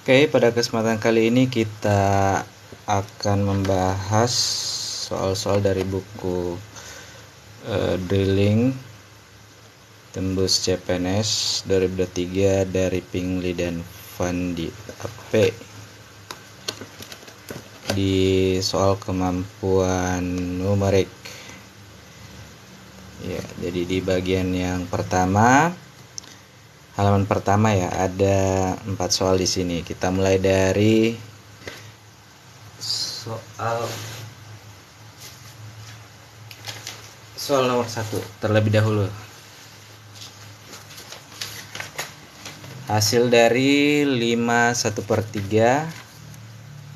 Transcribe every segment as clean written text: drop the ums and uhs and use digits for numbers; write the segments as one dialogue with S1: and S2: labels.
S1: Oke, pada kesempatan kali ini kita akan membahas soal-soal dari buku Drilling Tembus CPNS 2023 dari Pingley dan Fandi AP di soal kemampuan numerik. Ya, jadi di bagian yang pertama, halaman pertama ya, ada 4 soal di sini. Kita mulai dari soal nomor 1 terlebih dahulu. Hasil dari 5 1/3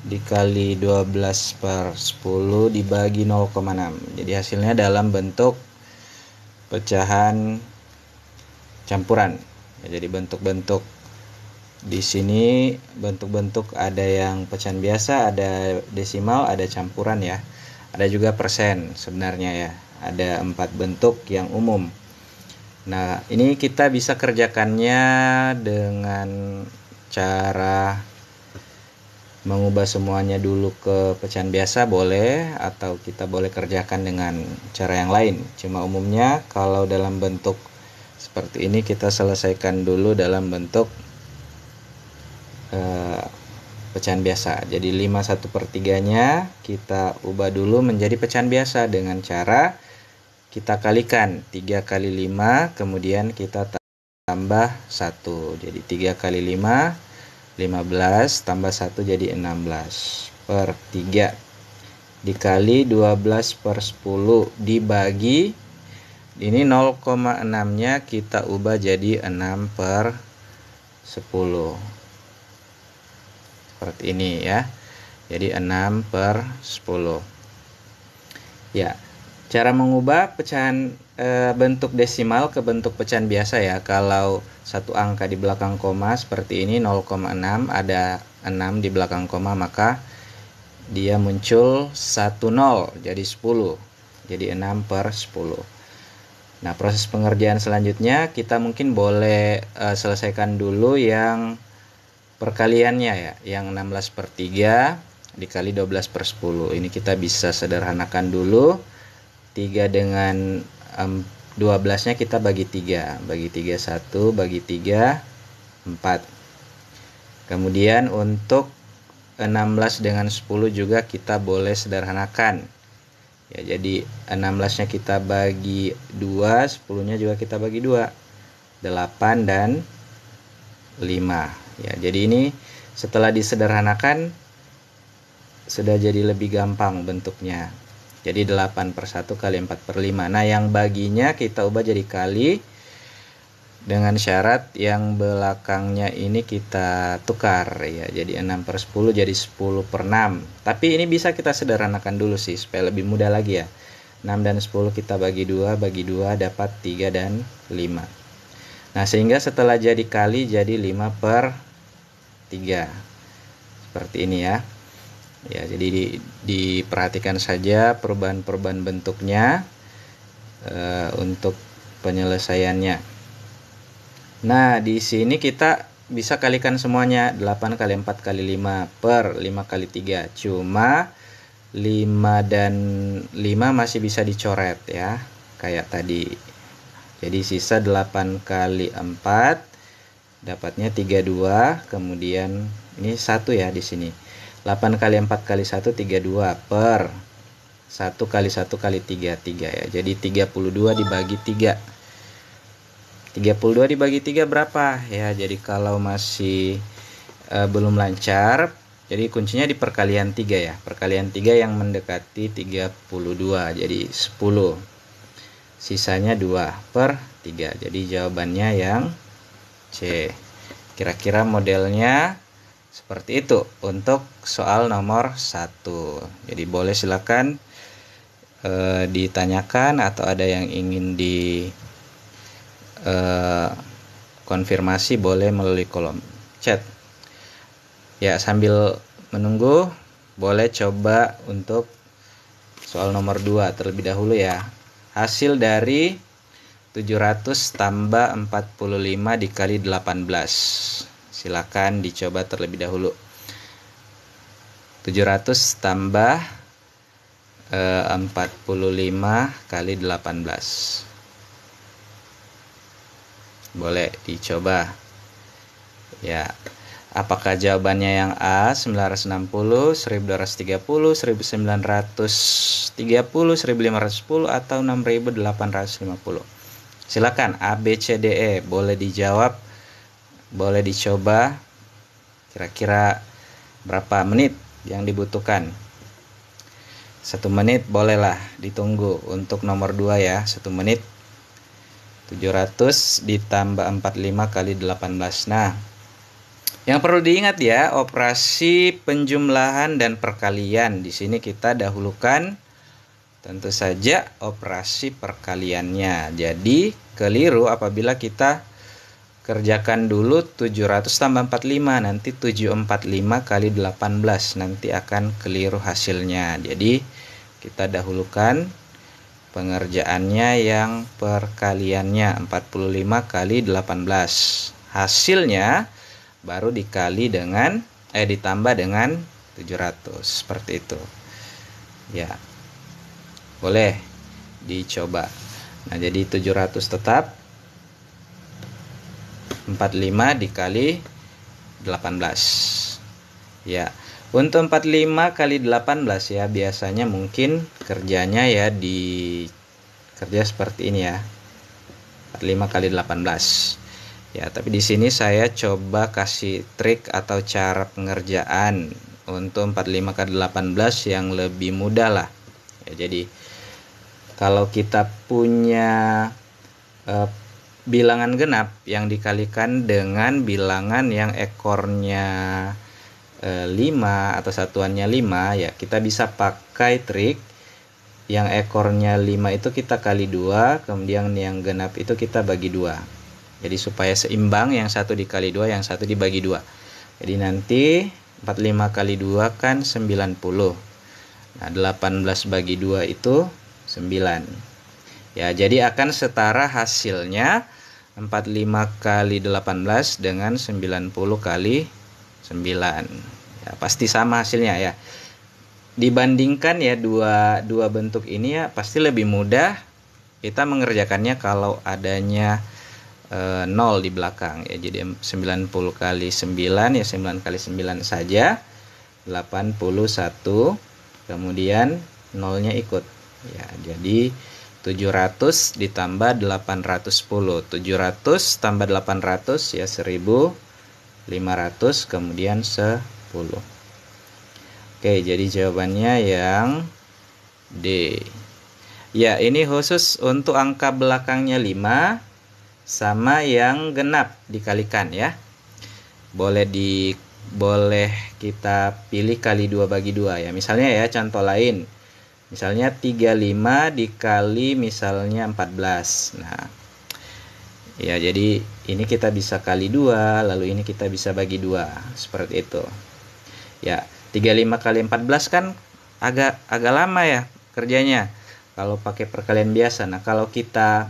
S1: dikali 12/10 dibagi 0,6. Jadi hasilnya dalam bentuk pecahan campuran. Ya, jadi bentuk-bentuk di sini bentuk-bentuk ada yang pecahan biasa, ada desimal, ada campuran ya. Ada juga persen sebenarnya ya. Ada 4 bentuk yang umum. Nah, ini kita bisa kerjakannya dengan cara mengubah semuanya dulu ke pecahan biasa boleh, atau kita boleh kerjakan dengan cara yang lain. Cuma umumnya kalau dalam bentuk seperti ini kita selesaikan dulu dalam bentuk pecahan biasa. Jadi 5 1/3-nya kita ubah dulu menjadi pecahan biasa dengan cara kita kalikan 3 kali 5, kemudian kita tambah 1. Jadi 3 kali 5 15 tambah 1 jadi 16/3 dikali 12/10 dibagi ini 0,6-nya kita ubah jadi 6/10 seperti ini ya. Jadi 6/10 ya. Cara mengubah pecahan bentuk desimal ke bentuk pecahan biasa ya. Kalau satu angka di belakang koma seperti ini 0,6, ada 6 di belakang koma, maka dia muncul 10 jadi 10. Jadi 6/10. Nah, proses pengerjaan selanjutnya kita mungkin boleh selesaikan dulu yang perkaliannya ya, yang 16/3 dikali 12/10. Ini kita bisa sederhanakan dulu. 3 dengan 12-nya kita bagi 3. Bagi 3 1, bagi 3 4. Kemudian untuk 16 dengan 10 juga kita boleh sederhanakan. Ya, jadi 16-nya kita bagi 2, 10-nya juga kita bagi 2. 8 dan 5. Ya, jadi ini setelah disederhanakan sudah jadi lebih gampang bentuknya. Jadi 8/1 kali 4/5. Nah, yang baginya kita ubah jadi kali dengan syarat yang belakangnya ini kita tukar ya. Jadi 6/10 jadi 10/6. Tapi ini bisa kita sederhanakan dulu sih supaya lebih mudah lagi ya. 6 dan 10 kita bagi 2 dapat 3 dan 5. Nah, sehingga setelah jadi kali jadi 5/3. Seperti ini ya. Ya, jadi diperhatikan saja perubahan-perubahan bentuknya untuk penyelesaiannya. Nah, di sini kita bisa kalikan semuanya. 8 kali 4 kali 5 per 5 kali 3. Cuma 5 dan 5 masih bisa dicoret ya, kayak tadi. Jadi sisa 8 kali 4 dapatnya 32, kemudian ini 1 ya di sini. 8 kali 4 kali 1 32 per 1 kali 1 kali 3 3 ya. Jadi 32 dibagi 3. 32 dibagi 3 berapa? Ya, jadi kalau masih belum lancar, jadi kuncinya di perkalian 3 ya. Perkalian 3 yang mendekati 32. Jadi 10. Sisanya 2/3. Jadi jawabannya yang C. Kira-kira modelnya seperti itu untuk soal nomor 1. Jadi boleh silakan ditanyakan atau ada yang ingin konfirmasi boleh melalui kolom chat. Ya, sambil menunggu boleh coba untuk soal nomor 2 terlebih dahulu ya. Hasil dari 700 tambah 45 dikali 18. Silakan dicoba terlebih dahulu. 700 tambah 45 kali 18. Boleh dicoba. Ya. Apakah jawabannya yang A 960, 1230, 1930, 1510 atau 6850? Silakan A, B, C, D, E boleh dijawab, boleh dicoba. Kira-kira berapa menit yang dibutuhkan? 1 menit bolehlah ditunggu. Untuk nomor 2 ya, 1 menit. 700 ditambah 45 kali 18. Nah, yang perlu diingat ya, operasi penjumlahan dan perkalian. Di sini kita dahulukan tentu saja operasi perkaliannya. Jadi keliru apabila kita kerjakan dulu 700 tambah 45, nanti 745 kali 18, nanti akan keliru hasilnya. Jadi kita dahulukan pengerjaannya yang perkaliannya, 45 kali 18. Hasilnya baru ditambah dengan 700, seperti itu. Ya. Boleh dicoba. Nah, jadi 700 tetap 45 dikali 18. Ya. Untuk 45 kali 18 ya, biasanya mungkin kerjanya ya kerja seperti ini ya. 45 kali 18. Ya, tapi di sini saya coba kasih trik atau cara pengerjaan untuk 45 kali 18 yang lebih mudah lah. Ya, jadi kalau kita punya bilangan genap yang dikalikan dengan bilangan yang ekornya 5 atau satuannya 5, ya kita bisa pakai trik yang ekornya 5 itu kita kali 2, kemudian yang genap itu kita bagi 2. Jadi supaya seimbang, yang satu dikali 2, yang satu dibagi 2. Jadi nanti 45 kali 2 kan 90. Nah, 18 bagi 2 itu 9. Ya, jadi akan setara hasilnya 45 kali 18 dengan 90 kali 9. Ya, pasti sama hasilnya ya. Dibandingkan ya dua bentuk ini ya, pasti lebih mudah kita mengerjakannya kalau adanya 0 di belakang ya. Jadi 90 kali 9 ya 9 kali 9 saja, 81, kemudian nolnya ikut ya. Jadi 700 ditambah 810. 700 tambah 800 ya 1500, kemudian 10. Oke, jadi jawabannya yang D. Ya, ini khusus untuk angka belakangnya 5 sama yang genap dikalikan ya. Boleh kita pilih kali 2 bagi 2 ya. Misalnya ya, contoh lain. Misalnya 35 dikali misalnya 14. Nah, ya jadi ini kita bisa kali 2, lalu ini kita bisa bagi 2. Seperti itu. Ya, 35 kali 14 kan agak lama ya kerjanya kalau pakai perkalian biasa. Nah, kalau kita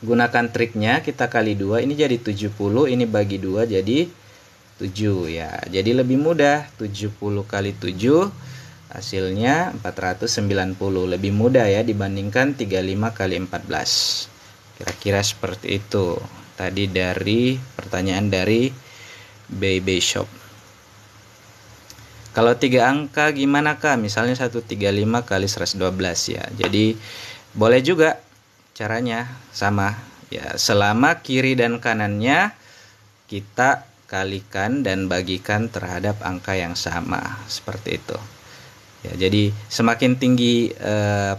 S1: gunakan triknya, kita kali 2, ini jadi 70, ini bagi 2 jadi 7 ya. Jadi lebih mudah, 70 kali 7 hasilnya 490. Lebih mudah ya dibandingkan 35 kali 14. Kira-kira seperti itu. Tadi dari pertanyaan dari Baby Shop. Kalau 3 angka gimana Kak? Misalnya 135 kali 112 ya. Jadi boleh juga caranya sama ya, selama kiri dan kanannya kita kalikan dan bagikan terhadap angka yang sama, seperti itu ya. Jadi semakin tinggi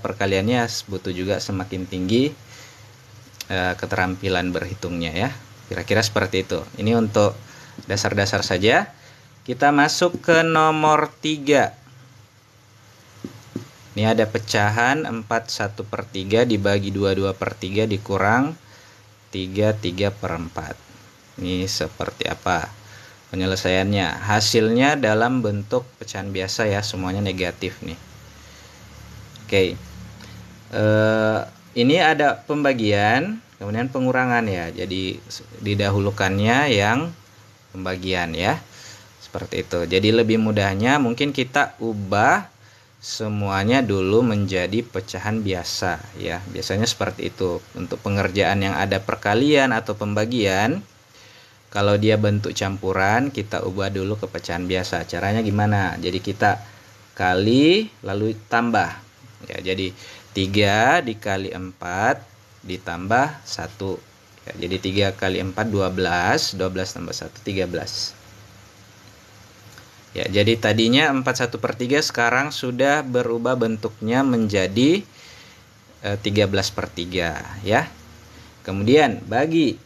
S1: perkaliannya, butuh juga semakin tinggi keterampilan berhitungnya ya. Kira-kira seperti itu. Ini untuk dasar-dasar saja. Kita masuk ke nomor 3. Ini ada pecahan 4 1/3 dibagi 2/3 dikurang 3/4. Ini seperti apa penyelesaiannya? Hasilnya dalam bentuk pecahan biasa ya, semuanya negatif nih. Oke. Ini ada pembagian, kemudian pengurangan ya. Jadi didahulukannya yang pembagian ya. Seperti itu. Jadi lebih mudahnya mungkin kita ubah semuanya dulu menjadi pecahan biasa ya. Biasanya seperti itu. Untuk pengerjaan yang ada perkalian atau pembagian, kalau dia bentuk campuran, kita ubah dulu ke pecahan biasa. Caranya gimana? Jadi kita kali lalu tambah. Ya, jadi 3 dikali 4 ditambah 1. Ya, jadi 3 kali 4 12, 12 tambah 1 13. Ya, jadi tadinya 4/1/3 sekarang sudah berubah bentuknya menjadi 13/3 ya. Kemudian bagi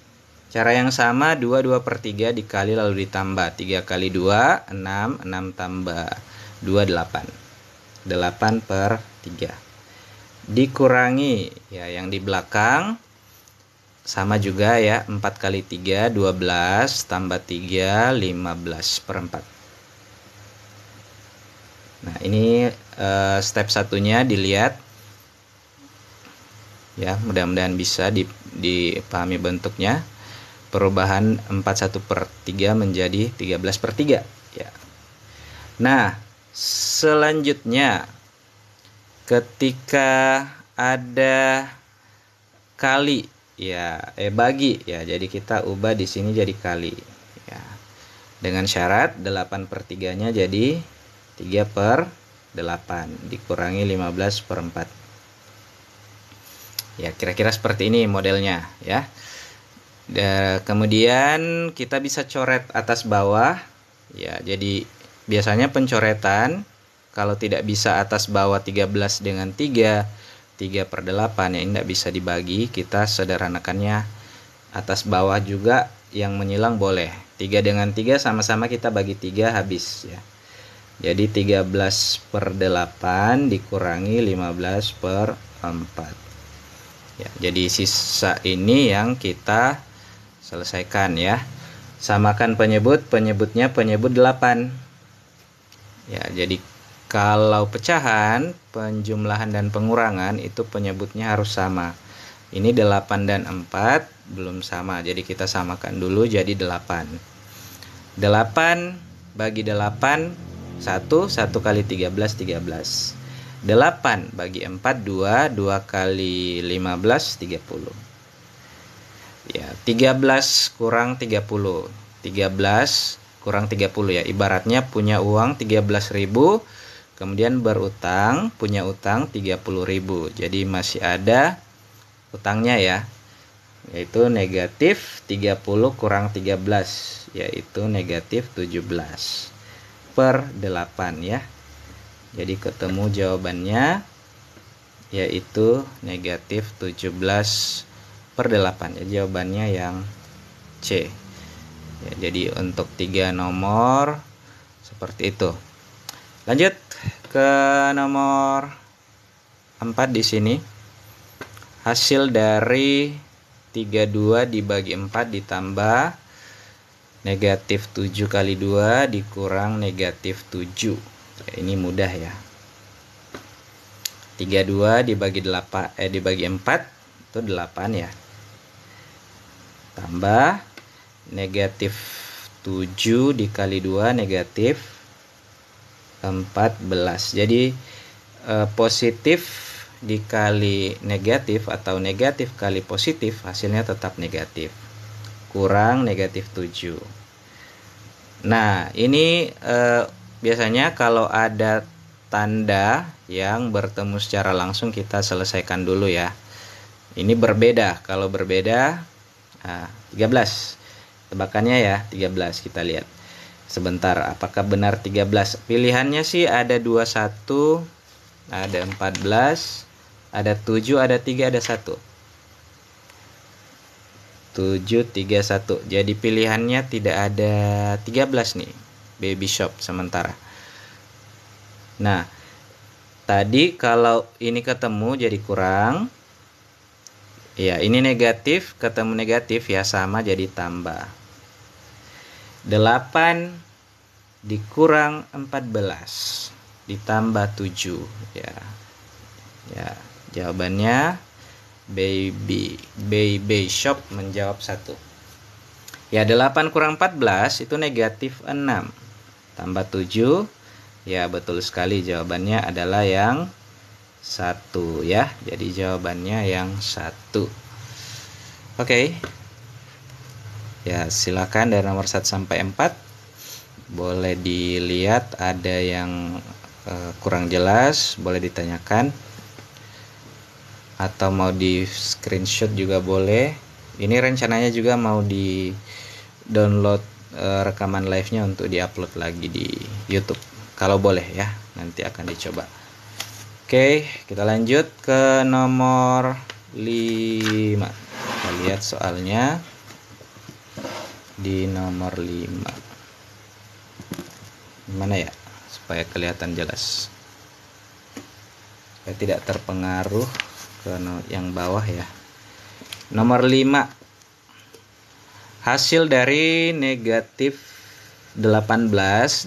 S1: cara yang sama 2/3 dikali lalu ditambah 3 kali 2 6, 6 tambah 2 8. 8/3. Dikurangi ya yang di belakang sama juga ya, 4 kali 3 12 tambah 3 15/4. Nah, ini step satunya dilihat ya, mudah-mudahan bisa dipahami bentuknya. Perubahan 4/1/3 menjadi 13/3 ya. Nah, selanjutnya ketika ada kali ya, bagi ya, jadi kita ubah di sini jadi kali ya. Dengan syarat 8/3-nya jadi 3/8 dikurangi 15/4. Ya, kira-kira seperti ini modelnya ya. Kemudian kita bisa coret atas bawah ya. Jadi biasanya pencoretan kalau tidak bisa atas bawah 13 dengan 3, 3/8 ya, ini tidak bisa dibagi. Kita sederhanakannya atas bawah juga yang menyilang boleh. 3 dengan 3 sama-sama kita bagi 3 habis ya. Jadi 13/8 dikurangi 15/4. Ya, jadi sisa ini yang kita selesaikan ya. Samakan penyebutnya penyebut 8. Ya, jadi kalau pecahan, penjumlahan dan pengurangan itu penyebutnya harus sama. Ini 8 dan 4 belum sama. Jadi kita samakan dulu jadi 8. 8 bagi 8 1 kali 13 13. 8 bagi 4 2, 2 kali 15 30. Ya, 13 kurang 30. 13 kurang 30 ya. Ibaratnya punya uang 13.000, kemudian berutang, punya utang 30.000. Jadi masih ada utangnya ya. Yaitu negatif 30 kurang 13, yaitu negatif 17/8 ya. Jadi ketemu jawabannya yaitu negatif 17/8 ya, jawabannya yang C ya. Jadi untuk 3 nomor seperti itu. Lanjut ke nomor 4 di sini. Hasil dari 32 dibagi 4 ditambah negatif 7 kali 2 dikurang negatif 7. Ini mudah ya. 32 dibagi 8 dibagi 4 itu 8 ya. Tambah negatif 7 dikali 2 negatif 14. Jadi positif dikali negatif atau negatif kali positif hasilnya tetap negatif. Kurang negatif 7. Nah, ini biasanya kalau ada tanda yang bertemu secara langsung kita selesaikan dulu ya. Ini berbeda. Kalau berbeda 13. Tebakannya ya 13, kita lihat. Sebentar, apakah benar 13? Pilihannya sih ada 21, ada 14, ada 7, ada 3, ada 1. 7, 3, 1. Jadi pilihannya tidak ada 13 nih. Baby shop sementara. Nah, tadi kalau ini ketemu jadi kurang. Ya, ini negatif ketemu negatif ya, sama jadi tambah. 8 dikurang 14 ditambah 7 ya. Ya, jawabannya baby shop menjawab 1. Ya, 8 kurang 14 itu negatif 6. Tambah 7. Ya, betul sekali, jawabannya adalah yang 1 ya. Jadi jawabannya yang 1. Oke. Ya, silakan dari nomor 1 sampai 4. Boleh dilihat ada yang kurang jelas, boleh ditanyakan. Atau mau di screenshot juga boleh. Ini rencananya juga mau di download rekaman live-nya untuk diupload lagi di YouTube. Kalau boleh ya, nanti akan dicoba. Oke, kita lanjut ke nomor 5. Kita lihat soalnya di nomor 5. Gimana ya? Supaya kelihatan jelas. Supaya tidak terpengaruh ke yang bawah ya. Nomor 5. Hasil dari negatif 18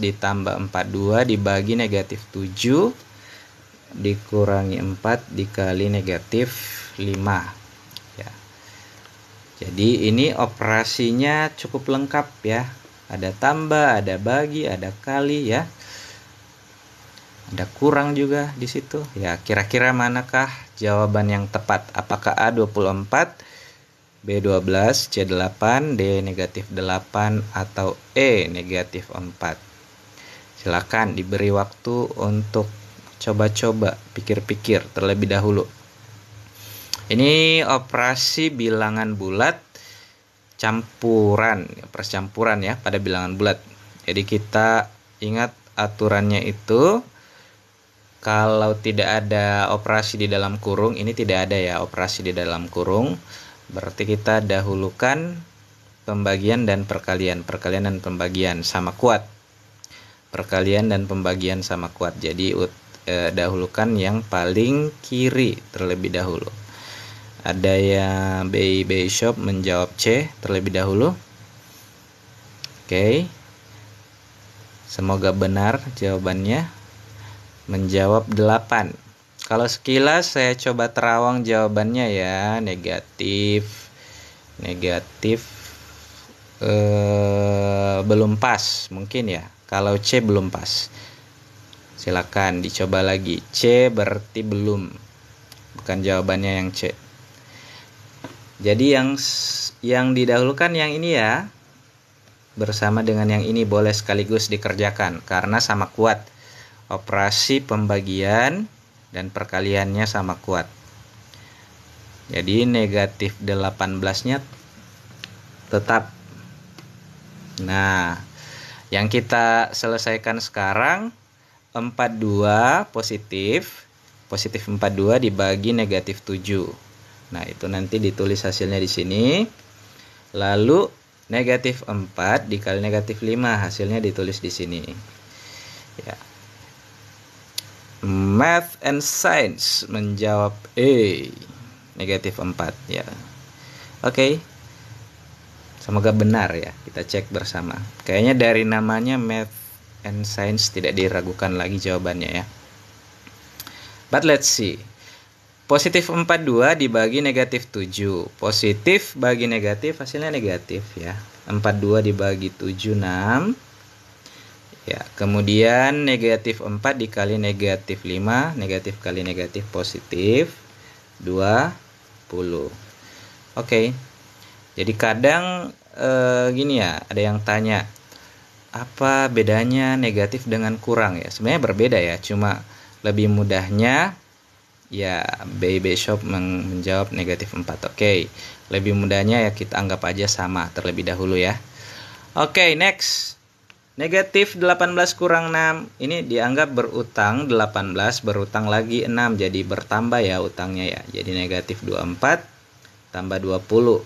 S1: ditambah 42 dibagi negatif 7 dikurangi 4 dikali negatif 5 ya. Jadi ini operasinya cukup lengkap ya. Ada tambah, ada bagi, ada kali ya. Ada kurang juga di situ. Ya, kira-kira manakah jawaban yang tepat? Apakah A 24, B12, C8, D negatif 8, atau E negatif 4? Silakan diberi waktu untuk coba-coba, pikir-pikir terlebih dahulu. Ini operasi bilangan bulat percampuran ya pada bilangan bulat. Jadi kita ingat aturannya itu, kalau tidak ada operasi di dalam kurung, ini tidak ada ya operasi di dalam kurung. Berarti kita dahulukan pembagian dan perkalian. Perkalian dan pembagian sama kuat. Perkalian dan pembagian sama kuat. Jadi dahulukan yang paling kiri terlebih dahulu. Ada yang B Shop menjawab C terlebih dahulu. Oke. Semoga benar jawabannya. Menjawab 8. Kalau sekilas saya coba terawang jawabannya ya, negatif belum pas mungkin ya. Kalau C belum pas, silakan dicoba lagi. C berarti belum, bukan jawabannya yang C. Jadi yang didahulukan yang ini ya, bersama dengan yang ini boleh sekaligus dikerjakan karena sama kuat. Operasi pembagian dan perkaliannya sama kuat. Jadi negatif 18-nya tetap. Nah, yang kita selesaikan sekarang 42 positif 42 dibagi negatif 7. Nah, itu nanti ditulis hasilnya di sini. Lalu negatif 4 dikali negatif 5 hasilnya ditulis di sini. Ya. Math and Science menjawab E, negatif 4 ya. Oke. Semoga benar ya, kita cek bersama. Kayaknya dari namanya Math and Science tidak diragukan lagi jawabannya ya. But let's see. Positif 42 dibagi negatif 7. Positif bagi negatif hasilnya negatif ya. 42 dibagi 7 6. Ya, kemudian negatif 4 dikali negatif 5, negatif kali negatif positif 20. Oke. Jadi kadang gini ya, ada yang tanya, apa bedanya negatif dengan kurang ya? Sebenarnya berbeda ya, cuma lebih mudahnya ya B Shop menjawab negatif 4. Oke. Lebih mudahnya ya kita anggap aja sama terlebih dahulu ya. Oke, next. Negatif 18 kurang 6. Ini dianggap berutang 18, berutang lagi 6. Jadi bertambah ya utangnya ya. Jadi negatif 24 tambah 20.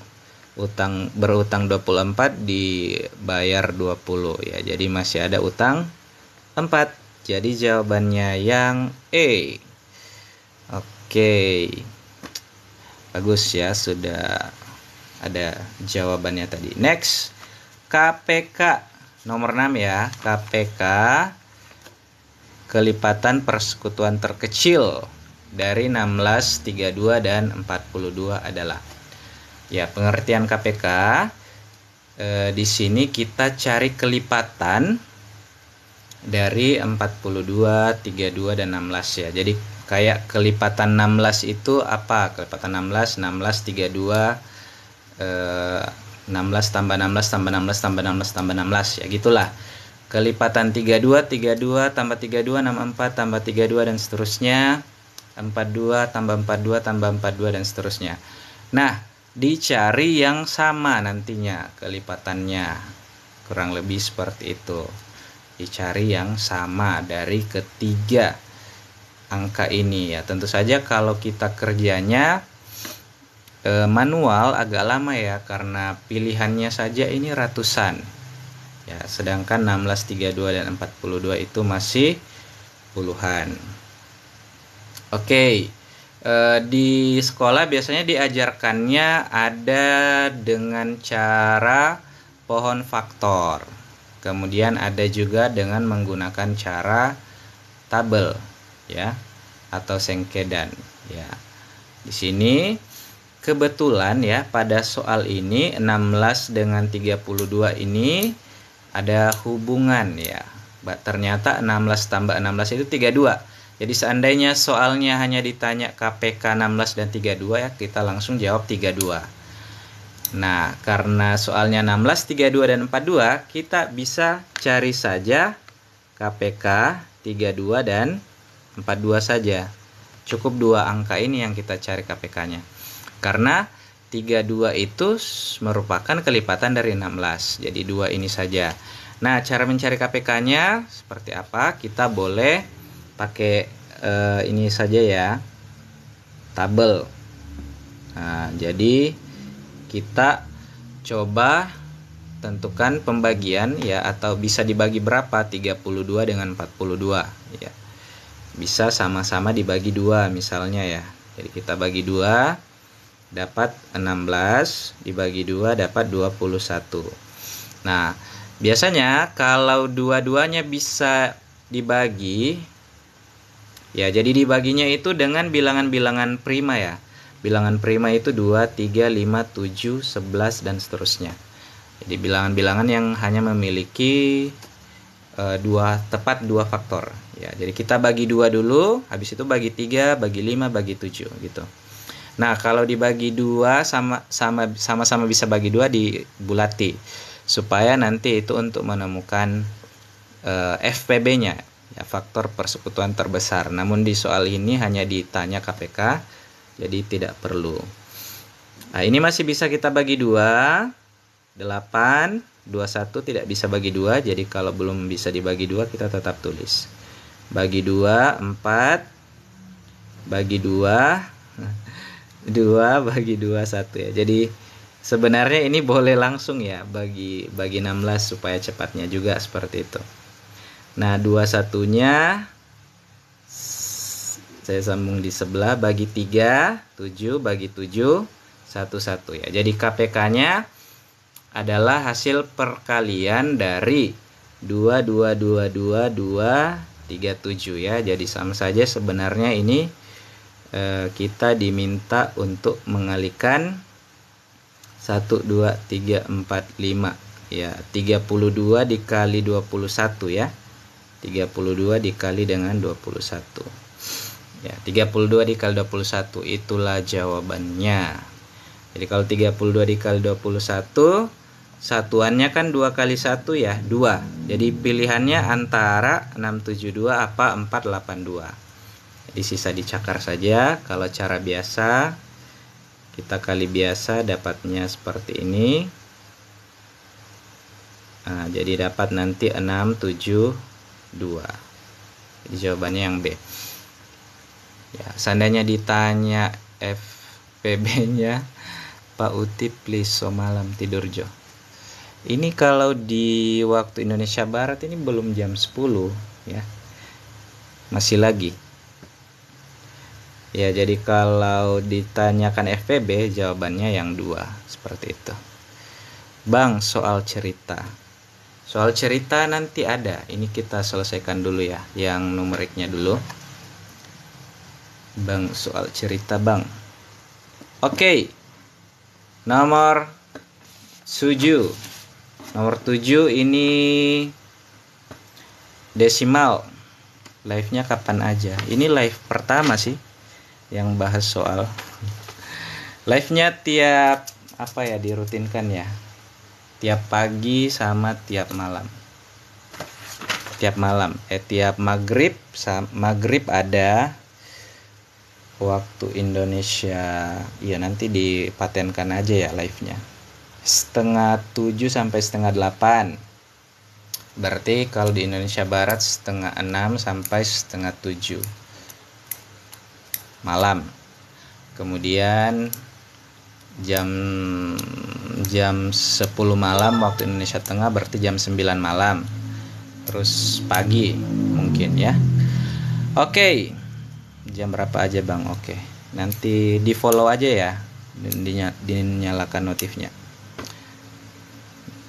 S1: Berutang 24 dibayar 20 ya. Jadi masih ada utang 4. Jadi jawabannya yang E. Oke. Bagus ya, sudah ada jawabannya tadi. Next. KPK nomor 6 ya. KPK kelipatan persekutuan terkecil dari 16, 32 dan 42 adalah. Ya, pengertian KPK di sini kita cari kelipatan dari 42, 32 dan 16 ya. Jadi kayak kelipatan 16 itu apa? Kelipatan 16, 16, 32, 16 tambah 16 tambah 16 tambah 16 tambah 16 ya gitulah. Kelipatan 32, 32 tambah 32, 64 tambah 32 dan seterusnya. 42 tambah 42 tambah 42 dan seterusnya. Nah, dicari yang sama nantinya kelipatannya. Kurang lebih seperti itu. Dicari yang sama dari ketiga angka ini ya. Tentu saja kalau kita kerjanya manual agak lama ya, karena pilihannya saja ini ratusan. Ya, sedangkan 16, 32 dan 42 itu masih puluhan. Oke. Di sekolah biasanya diajarkannya ada dengan cara pohon faktor. Kemudian ada juga dengan menggunakan cara tabel ya, atau sengkedan ya. Di sini kebetulan ya pada soal ini 16 dengan 32 ini ada hubungan ya. Ternyata 16 tambah 16 itu 32. Jadi seandainya soalnya hanya ditanya KPK 16 dan 32 ya, kita langsung jawab 32. Nah, karena soalnya 16, 32 dan 42, kita bisa cari saja KPK 32 dan 42 saja. Cukup dua angka ini yang kita cari KPK-nya. Karena 32 itu merupakan kelipatan dari 16. Jadi dua ini saja. Nah, cara mencari KPK-nya seperti apa? Kita boleh pakai ini saja ya, tabel. Nah, jadi kita coba tentukan pembagian ya, atau bisa dibagi berapa, 32 dengan 42 ya. Bisa sama-sama dibagi 2 misalnya ya. Jadi kita bagi 2 dapat 16, dibagi 2 dapat 21. Nah, biasanya kalau dua-duanya bisa dibagi ya, jadi dibaginya itu dengan bilangan-bilangan prima ya. Bilangan prima itu 2, 3, 5, 7, 11 dan seterusnya. Jadi bilangan-bilangan yang hanya memiliki tepat dua faktor ya. Jadi kita bagi 2 dulu, habis itu bagi 3, bagi 5, bagi 7 gitu. Nah, kalau dibagi 2 sama-sama bisa bagi 2, dibulati supaya nanti itu untuk menemukan FPB-nya ya, faktor persekutuan terbesar. Namun di soal ini hanya ditanya KPK, jadi tidak perlu. Nah, ini masih bisa kita bagi 2. 8, 21 tidak bisa bagi 2. Jadi kalau belum bisa dibagi 2, kita tetap tulis. Bagi 2, 4. Bagi 2, 2 bagi 2, 1 ya. Jadi sebenarnya ini boleh langsung ya, bagi 16 supaya cepatnya juga seperti itu. Nah, 21-nya saya sambung di sebelah, bagi 3, 7 bagi 7, 1 ya. Jadi KPK-nya adalah hasil perkalian dari 2, 2, 2, 2, 2, 3, 7 ya. Jadi sama saja sebenarnya ini kita diminta untuk mengalikan 1, 2, 3, 4, 5 ya. 32 dikali 21 ya. 32 dikali dengan 21 ya. 32 dikali 21 itulah jawabannya. Jadi kalau 32 dikali 21, satuannya kan 2 kali 1 ya, 2. Jadi pilihannya antara 672 apa 482. Jadi sisa dicakar saja. Kalau cara biasa, kita kali biasa dapatnya seperti ini. Nah, jadi dapat nanti 672. Jadi jawabannya yang B. Ya, seandainya ditanya FPB-nya, Pak Uti please, so malam tidur Jo. Ini kalau di waktu Indonesia Barat ini belum jam 10 ya. Masih lagi. Ya, jadi kalau ditanyakan FPB jawabannya yang 2 seperti itu. Bang, soal cerita. Soal cerita nanti ada. Ini kita selesaikan dulu ya, yang numeriknya dulu. Bang, soal cerita Bang. Oke. Nomor 7. Nomor 7 ini desimal. Live-nya kapan aja? Ini live pertama sih yang bahas soal. Live-nya tiap apa ya, dirutinkan ya. Tiap pagi sama tiap malam. Tiap malam, tiap maghrib ada waktu Indonesia. Ya nanti dipatenkan aja ya live-nya. 6:30 sampai 7:30. Berarti kalau di Indonesia Barat 6:30 sampai 6:30 malam. Kemudian jam 10 malam waktu Indonesia Tengah, berarti jam 9 malam. Terus pagi mungkin ya. Oke. Jam berapa aja Bang? Oke. Nanti di follow aja ya. Dinyalakan notifnya.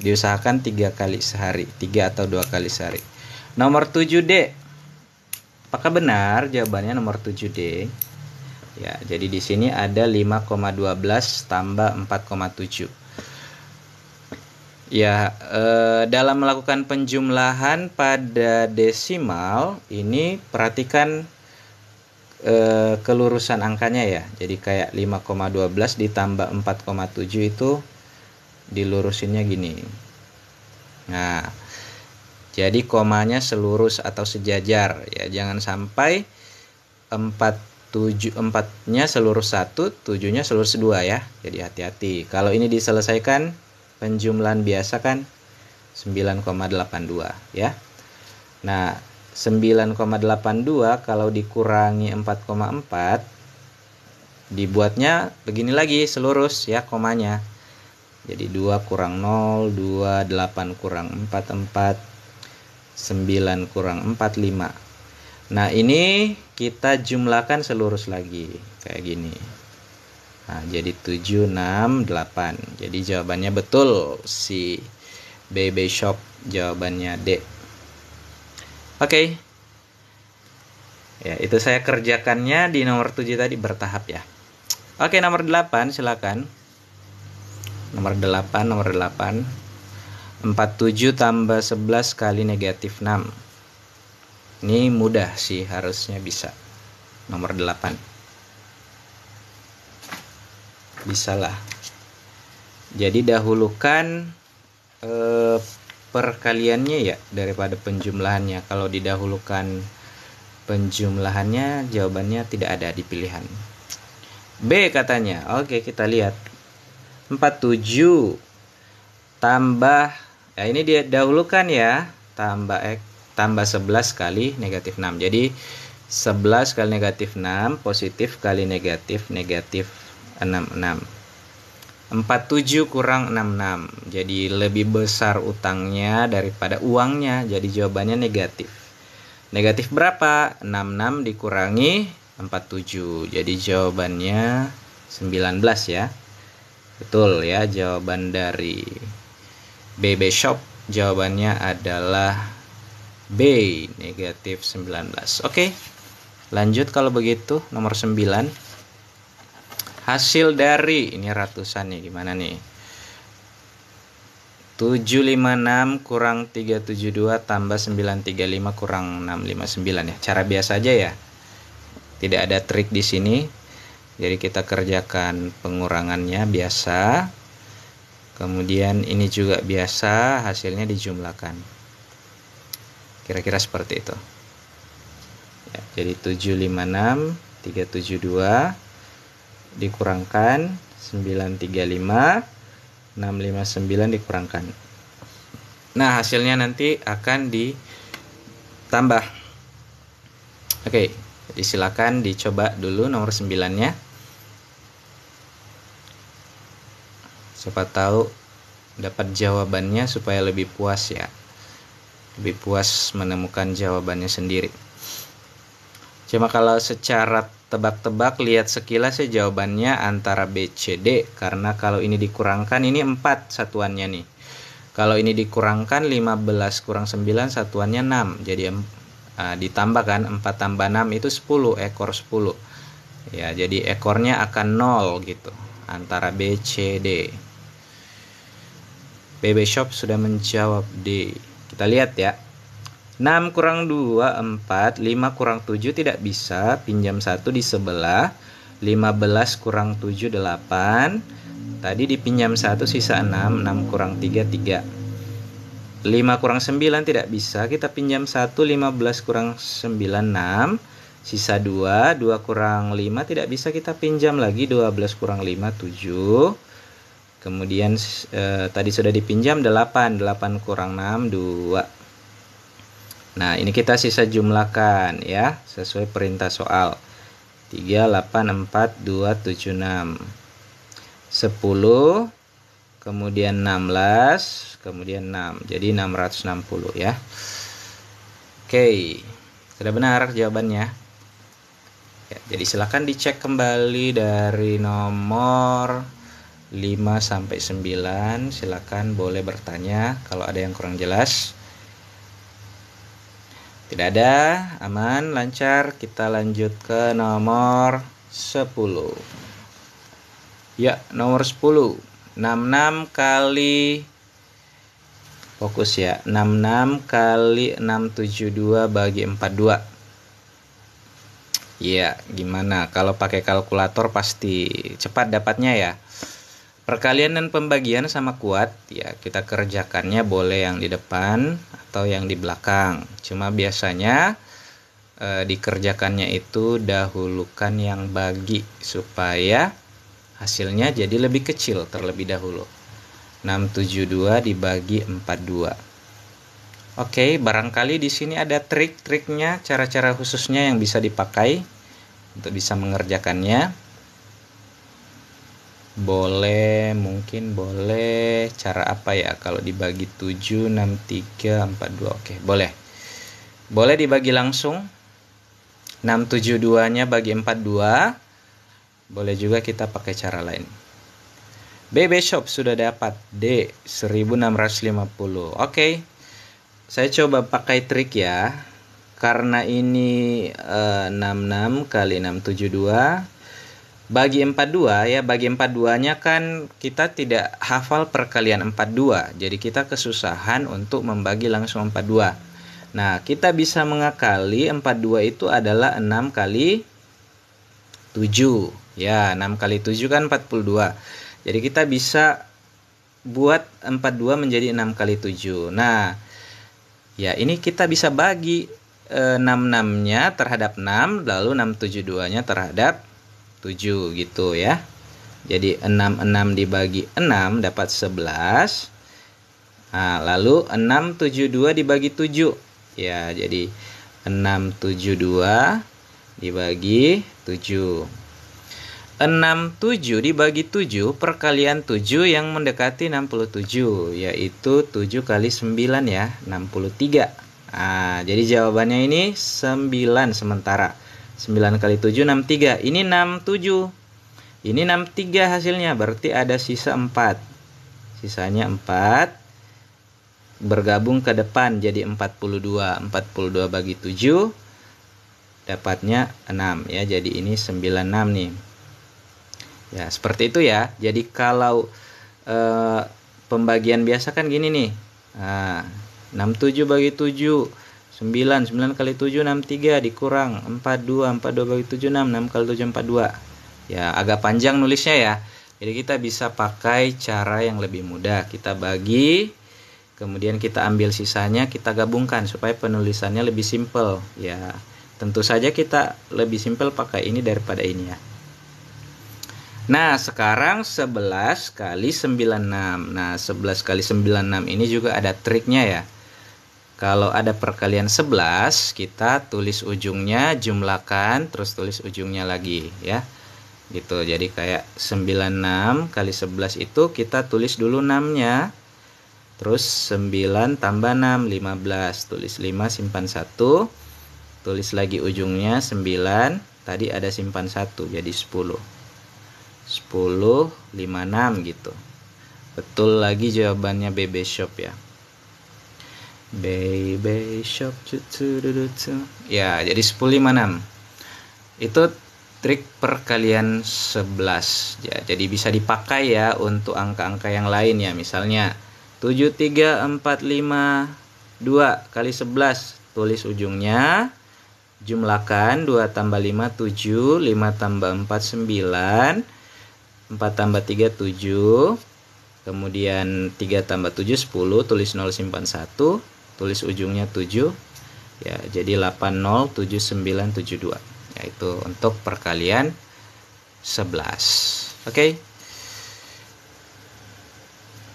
S1: Diusahakan 3 kali sehari, 3 atau 2 kali sehari. Nomor 7D. Apakah benar jawabannya nomor 7D? Ya, jadi di sini ada 5,12 tambah 4,7. Ya, dalam melakukan penjumlahan pada desimal ini perhatikan kelurusan angkanya ya. Jadi kayak 5,12 ditambah 4,7 itu dilurusinnya gini. Nah, jadi komanya selurus atau sejajar ya. Jangan sampai 4nya selurus 1, 7-nya selurus 2 ya. Jadi hati-hati. Kalau ini diselesaikan penjumlahan biasa kan 9,82 ya. Nah, 9,82 kalau dikurangi 4,4 dibuatnya begini lagi selurus ya komanya. Jadi 2 kurang 0, 2, 8 kurang 4, 4, 9 kurang 4, 5. Nah, ini kita jumlahkan selurus lagi kayak gini. Nah, jadi 7, 6, 8. Jadi jawabannya betul, si BB Shop jawabannya D. Oke. Ya, itu saya kerjakannya di nomor 7 tadi bertahap ya. Oke, nomor 8 silakan. Nomor 8. 47 tambah 11 kali negatif 6. Ini mudah sih, harusnya bisa. Nomor 8. Bisalah. Jadi dahulukan perkaliannya ya daripada penjumlahannya. Kalau didahulukan penjumlahannya, jawabannya tidak ada di pilihan. B katanya. Oke, kita lihat. 47 tambah, ya ini dia dahulukan ya, tambah 11 kali negatif 6. Jadi 11 kali negatif 6 positif kali negatif 66. 47 kurang 66. Jadi lebih besar utangnya daripada uangnya. Jadi jawabannya negatif. Negatif berapa? 66 dikurangi 47. Jadi jawabannya 19 ya. Betul ya, jawaban dari BB Shop jawabannya adalah B, negatif 19. Oke, lanjut kalau begitu. Nomor 9. Hasil dari, ini ratusan nih, gimana nih? 756 kurang 372 tambah 935 kurang 659 ya. Cara biasa aja ya. Tidak ada trik di sini. Jadi kita kerjakan pengurangannya biasa. Kemudian ini juga biasa, hasilnya dijumlahkan. Kira-kira seperti itu. Ya, jadi 756, 372 dikurangkan 935, 659 dikurangkan. Nah, hasilnya nanti akan ditambah. Oke, jadi silakan dicoba dulu nomor 9-nya. Siapa tahu dapat jawabannya supaya lebih puas ya. Lebih puas menemukan jawabannya sendiri. Cuma kalau secara tebak-tebak lihat sekilas ya jawabannya antara B, C, D. Karena kalau ini dikurangkan, ini 4 satuannya nih. Kalau ini dikurangkan 15 kurang 9 satuannya 6. Jadi ditambahkan 4 tambah 6 itu 10, ekor 10. Ya, jadi ekornya akan 0 gitu. Antara B, C, D. BB Shop sudah menjawab D. Kita lihat ya. 6 kurang 2, 4. 5 kurang 7 tidak bisa. Pinjam 1 di sebelah. 15 kurang 7, 8. Tadi dipinjam 1 sisa 6. 6 kurang 3, 3. 5 kurang 9 tidak bisa. Kita pinjam 1. 15 kurang 9, 6. Sisa 2. 2 kurang 5 tidak bisa. Kita pinjam lagi. 12 kurang 5, 7. Kemudian tadi sudah dipinjam 8. 8 kurang 6, 2. Nah, ini kita sisa jumlahkan ya, sesuai perintah soal. 3, 8, 4, 2, 7, 6. 10, kemudian 16, kemudian 6. Jadi 660 ya. Oke, sudah benar jawabannya. Ya, jadi silakan dicek kembali dari nomor 5 sampai 9. Silakan boleh bertanya kalau ada yang kurang jelas. Tidak ada, aman, lancar. Kita lanjut ke nomor 10. Ya, nomor 10. 66 kali, fokus ya, 66 kali 672 bagi 42. Ya, gimana? Kalau pakai kalkulator pasti cepat dapatnya ya. Perkalian dan pembagian sama kuat, ya kita kerjakannya boleh yang di depan atau yang di belakang. Cuma biasanya dikerjakannya itu dahulukan yang bagi supaya hasilnya jadi lebih kecil terlebih dahulu. 672 dibagi 42. Oke, barangkali di sini ada trik-triknya, cara-cara khususnya yang bisa dipakai untuk bisa mengerjakannya. Mungkin boleh cara apa ya kalau dibagi 7, 6, 3, 4, 2. Oke, boleh dibagi langsung. 672 nya bagi 42. Boleh juga kita pakai cara lain. BB Shop sudah dapat D 1650. Oke, saya coba pakai trik ya. Karena ini 66 kali 672 bagi 42 ya, bagi 42-nya kan kita tidak hafal perkalian 42. Jadi kita kesusahan untuk membagi langsung 42. Nah, kita bisa mengakali 42 itu adalah 6 kali 7. Ya, 6 kali 7 kan 42. Jadi kita bisa buat 42 menjadi 6 kali 7. Nah, ya ini kita bisa bagi 66-nya terhadap 6, lalu 672-nya terhadap 7 gitu ya. Jadi 66 dibagi 6 dapat 11. Nah, lalu 672 dibagi 7. Ya, jadi 672 dibagi 7. 67 dibagi 7 perkalian 7 yang mendekati 67, yaitu 7 kali 9 ya, 63. Nah, jadi jawabannya ini 9 sementara. 9 kali 7, 63. Ini 67. Ini 63 hasilnya. Berarti ada sisa 4. Sisanya 4. Bergabung ke depan jadi 42. 42 bagi 7. Dapatnya 6 ya. Jadi ini 96 nih. Ya, seperti itu ya. Jadi kalau pembagian biasa kan gini nih. Nah, 67 bagi 7. 9 kali 7, 63 dikurang 42 bagi 7, 6 kali 7, 42. Ya, agak panjang nulisnya ya. Jadi kita bisa pakai cara yang lebih mudah. Kita bagi, kemudian kita ambil sisanya, kita gabungkan supaya penulisannya lebih simpel. Ya, tentu saja kita lebih simpel pakai ini daripada ini ya. Nah, sekarang 11 kali 96. Nah, 11 kali 96 ini juga ada triknya ya. Kalau ada perkalian 11, kita tulis ujungnya, jumlahkan, terus tulis ujungnya lagi ya. Gitu. Jadi kayak 96 kali 11 itu kita tulis dulu 6-nya. Terus 9 tambah 6, 15. Tulis 5, simpan 1. Tulis lagi ujungnya 9. Tadi ada simpan 1, jadi 10. 10, 56 gitu. Betul lagi jawabannya BB Shop ya. BB Shop. Ya, jadi 1056. Itu trik perkalian 11 ya. Jadi bisa dipakai ya untuk angka-angka yang lain ya. Misalnya 73452 kali 11, tulis ujungnya. Jumlahkan 2 tambah 5 7, 5 tambah 4 9, 4 tambah 3 7, kemudian 3 tambah 7 10, tulis 0 simpan 1, tulis ujungnya 7 ya, jadi 807972, yaitu untuk perkalian 11. Oke.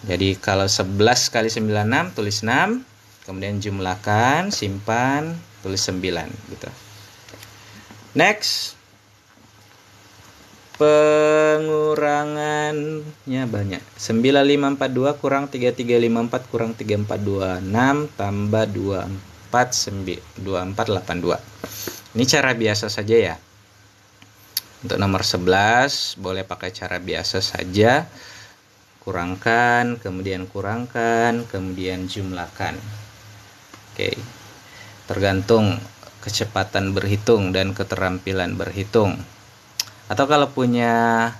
S1: Jadi kalau 11 kali 96 tulis 6, kemudian jumlahkan, simpan, tulis 9 gitu. Next. Pengurangannya banyak. 9542 kurang 3354 kurang 3426 tambah 2482. Ini cara biasa saja ya. Untuk nomor 11 boleh pakai cara biasa saja. Kurangkan, kemudian jumlahkan. Oke. Tergantung kecepatan berhitung dan keterampilan berhitung. Atau kalau punya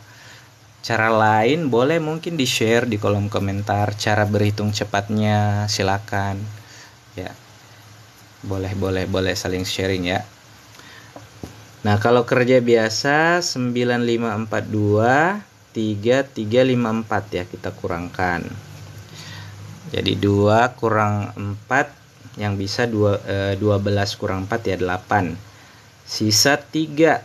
S1: cara lain boleh mungkin di-share di kolom komentar cara berhitung cepatnya, silakan. Ya. Boleh saling sharing ya. Nah, kalau kerja biasa 9542 3354 ya, kita kurangkan. Jadi 2 kurang 4 yang bisa 12 kurang 4 ya 8. Sisa 3.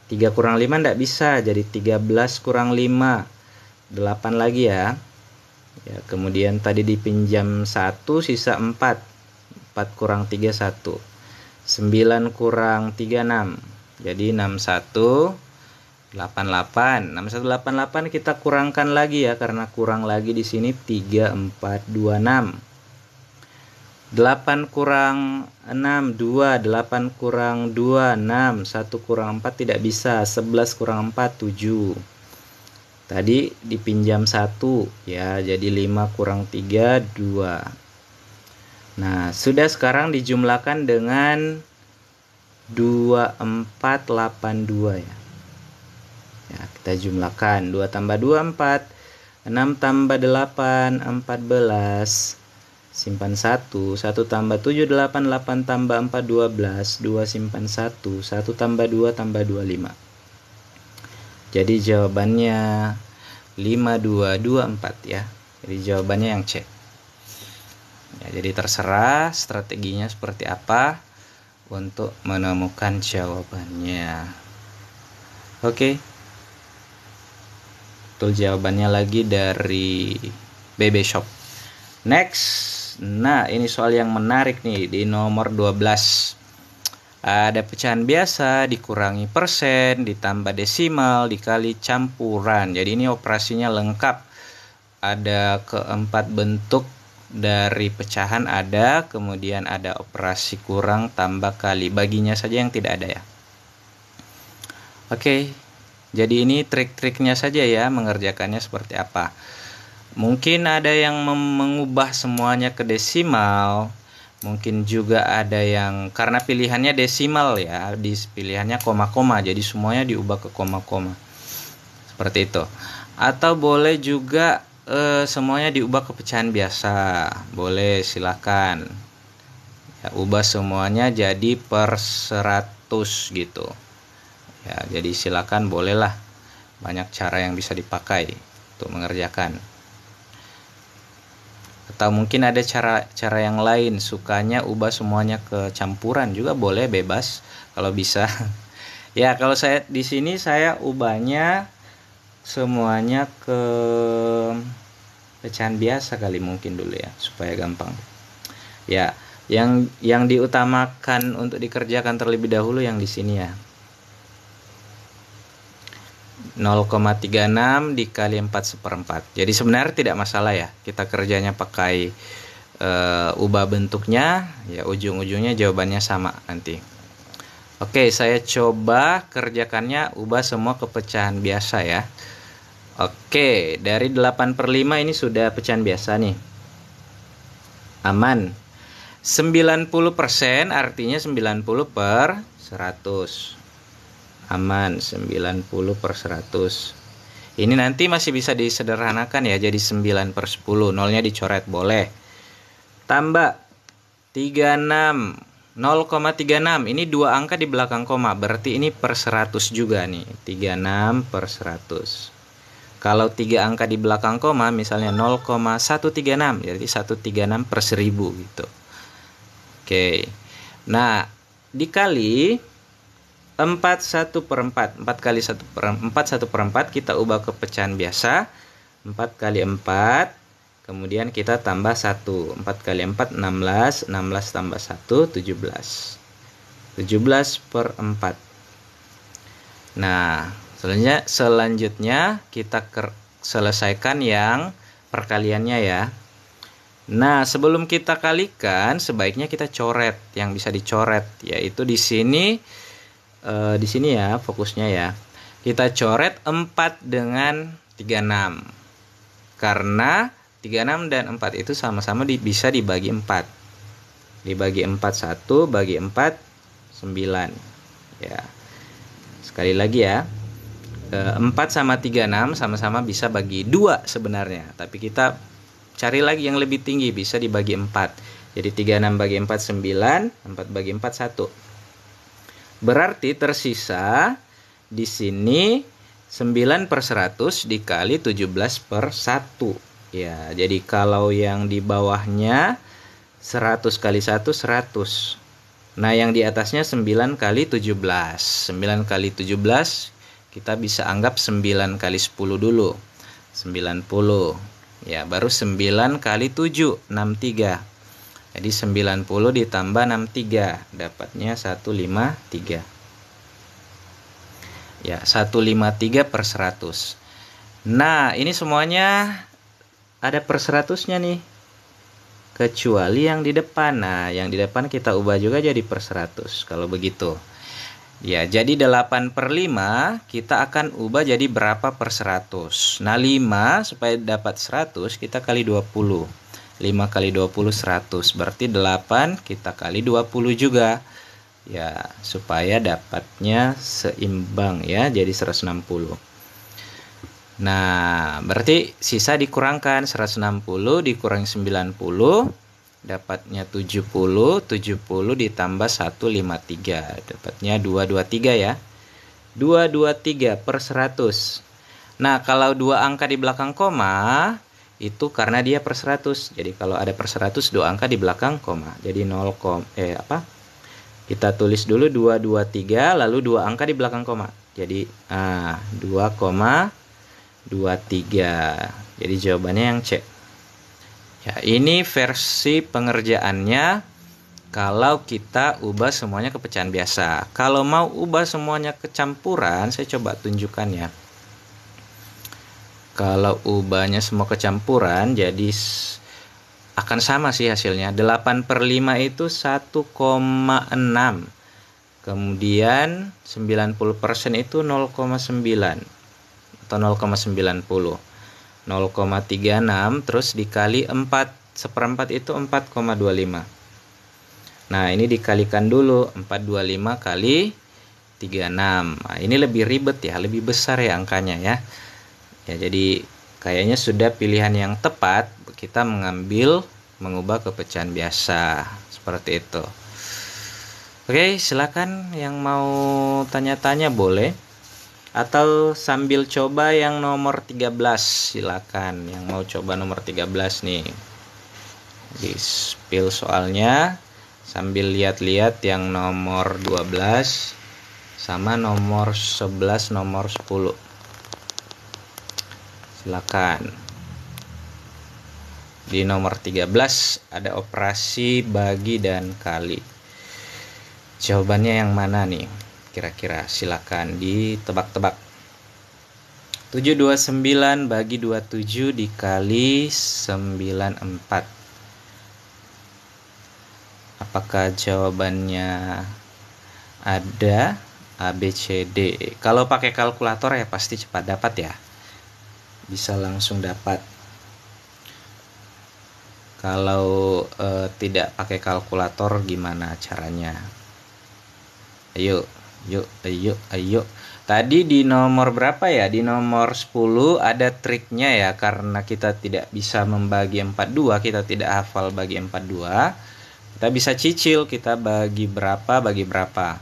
S1: 3 kurang 5 enggak bisa, jadi 13 kurang 5. 8 lagi ya. Ya, kemudian tadi dipinjam 1, sisa 4. 4 kurang 3 1. 9 kurang 3 6. Jadi 61 88. 6188 kita kurangkan lagi ya, karena kurang lagi di sini 3426. 8 kurang 6 2, 8 kurang 2 6, 1 kurang 4 tidak bisa, 11 kurang 4 7. Tadi dipinjam 1 ya, jadi 5 kurang 3 2. Nah, sudah, sekarang dijumlahkan dengan 2482 ya. Ya, kita jumlahkan 2 tambah 2 4, 6 tambah 8 14, simpan 1, 1 tambah 7 8, 8 tambah 4 12, 2 simpan 1, 1 tambah 2 tambah 2 5. Jadi jawabannya 5224 ya. Jadi jawabannya yang C. Ya, jadi terserah strateginya seperti apa untuk menemukan jawabannya. Oke. Betul, jawabannya lagi dari BB Shop. Next. Nah, ini soal yang menarik nih di nomor 12. Ada pecahan biasa dikurangi persen, ditambah desimal, dikali campuran. Jadi ini operasinya lengkap. Ada keempat bentuk dari pecahan ada, kemudian ada operasi kurang, tambah, kali. Baginya saja yang tidak ada ya. Oke. Jadi ini trik-triknya saja ya, mengerjakannya seperti apa. Mungkin ada yang mengubah semuanya ke desimal. Mungkin juga ada yang karena pilihannya desimal ya, di pilihannya koma-koma, jadi semuanya diubah ke koma-koma. Seperti itu. Atau boleh juga semuanya diubah ke pecahan biasa. Boleh, silakan. Ya, ubah semuanya jadi per 100 gitu. Ya, jadi silakan, bolehlah. Banyak cara yang bisa dipakai untuk mengerjakan. Atau mungkin ada cara yang lain, sukanya ubah semuanya ke campuran juga boleh, bebas kalau bisa. Ya, kalau saya di sini saya ubahnya semuanya ke pecahan biasa kali mungkin dulu ya, supaya gampang. Ya, yang diutamakan untuk dikerjakan terlebih dahulu yang di sini ya. 0,36 dikali 4/4. Jadi sebenarnya tidak masalah ya, kita kerjanya pakai ubah bentuknya ya, ujung-ujungnya jawabannya sama nanti. Oke, saya coba kerjakannya, ubah semua ke pecahan biasa ya. Oke, dari 8/5 ini sudah pecahan biasa nih. Aman. 90% artinya 90 per 100. Aman, 90 per 100. Ini nanti masih bisa disederhanakan ya, jadi 9/10. Nolnya dicoret boleh. Tambah 36, 0,36. Ini dua angka di belakang koma, berarti ini per 100 juga nih. 36/100. Kalau 3 angka di belakang koma, misalnya 0,136, jadi 136/1000 gitu. Oke. Nah, dikali 4 1/4. 4 kali 1/4 kita ubah ke pecahan biasa. 4 kali 4, kemudian kita tambah 1. 4 kali 4 16, 16 tambah 1 17. 17/4. Nah, selanjutnya kita selesaikan yang perkaliannya ya. Nah, sebelum kita kalikan, sebaiknya kita coret yang bisa dicoret, yaitu di sini ya fokusnya ya. Kita coret 4 dengan 36. Karena 36 dan 4 itu sama-sama bisa dibagi 4. Dibagi 4 1, bagi 4 9. Ya. Sekali lagi ya. 4 sama 36 sama-sama bisa bagi 2 sebenarnya, tapi kita cari lagi yang lebih tinggi, bisa dibagi 4. Jadi 36 bagi 4 9, 4 bagi 4 1. Berarti tersisa di sini 9/100 dikali 17/1. Ya, jadi kalau yang di bawahnya 100 kali 1 100. Nah, yang di atasnya 9 kali 17. 9 kali 17 kita bisa anggap 9 kali 10 dulu. 90. Ya, baru 9 kali 7 63. Jadi 90 ditambah 63, dapatnya 153. Ya, 153/100. Nah, ini semuanya ada per 100-nya nih. Kecuali yang di depan. Nah, yang di depan kita ubah juga jadi per 100 kalau begitu. Ya, jadi 8/5 kita akan ubah jadi berapa per 100. Nah, 5 supaya dapat 100 kita kali 20. 5 kali 20 100. Berarti 8 kita kali 20 juga. Ya, supaya dapatnya seimbang ya, jadi 160. Nah, berarti sisa dikurangkan 160 dikurangi 90. Dapatnya 70, 70 ditambah 153, dapatnya 223 ya. 223/100. Nah, kalau dua angka di belakang koma, itu karena dia per 100. Jadi kalau ada per 100, dua angka di belakang koma. Jadi kita tulis dulu 223, lalu dua angka di belakang koma. Jadi 2,23. Jadi jawabannya yang C. Ya, ini versi pengerjaannya kalau kita ubah semuanya ke pecahan biasa. Kalau mau ubah semuanya ke campuran, saya coba tunjukkan ya. Kalau ubahnya semua ke campuran, jadi akan sama sih hasilnya. 8/5 itu 1,6. Kemudian 90% itu 0,9 atau 0,90. 0,36 terus dikali 4 1/4 itu 4,25. Nah, ini dikalikan dulu 425 kali 36. Nah, ini lebih ribet ya, lebih besar ya angkanya ya. Ya, jadi kayaknya sudah pilihan yang tepat kita mengubah ke pecahan biasa seperti itu. Oke, silakan yang mau tanya-tanya boleh. Atau sambil coba yang nomor 13, silakan. Yang mau coba nomor 13 nih. Di spill soalnya sambil lihat-lihat yang nomor 12 sama nomor 11, nomor 10. Silakan. Di nomor 13 ada operasi bagi dan kali. Jawabannya yang mana nih? Kira-kira silakan ditebak-tebak. 729 bagi 27 dikali 94. Apakah jawabannya ada A, B, C, D? Kalau pakai kalkulator ya pasti cepat dapat ya. Bisa langsung dapat. Kalau tidak pakai kalkulator gimana caranya? Ayo. Tadi di nomor berapa ya? Di nomor 10 ada triknya ya, karena kita tidak bisa membagi 42, kita tidak hafal bagi 42. Kita bisa cicil, kita bagi berapa, bagi berapa.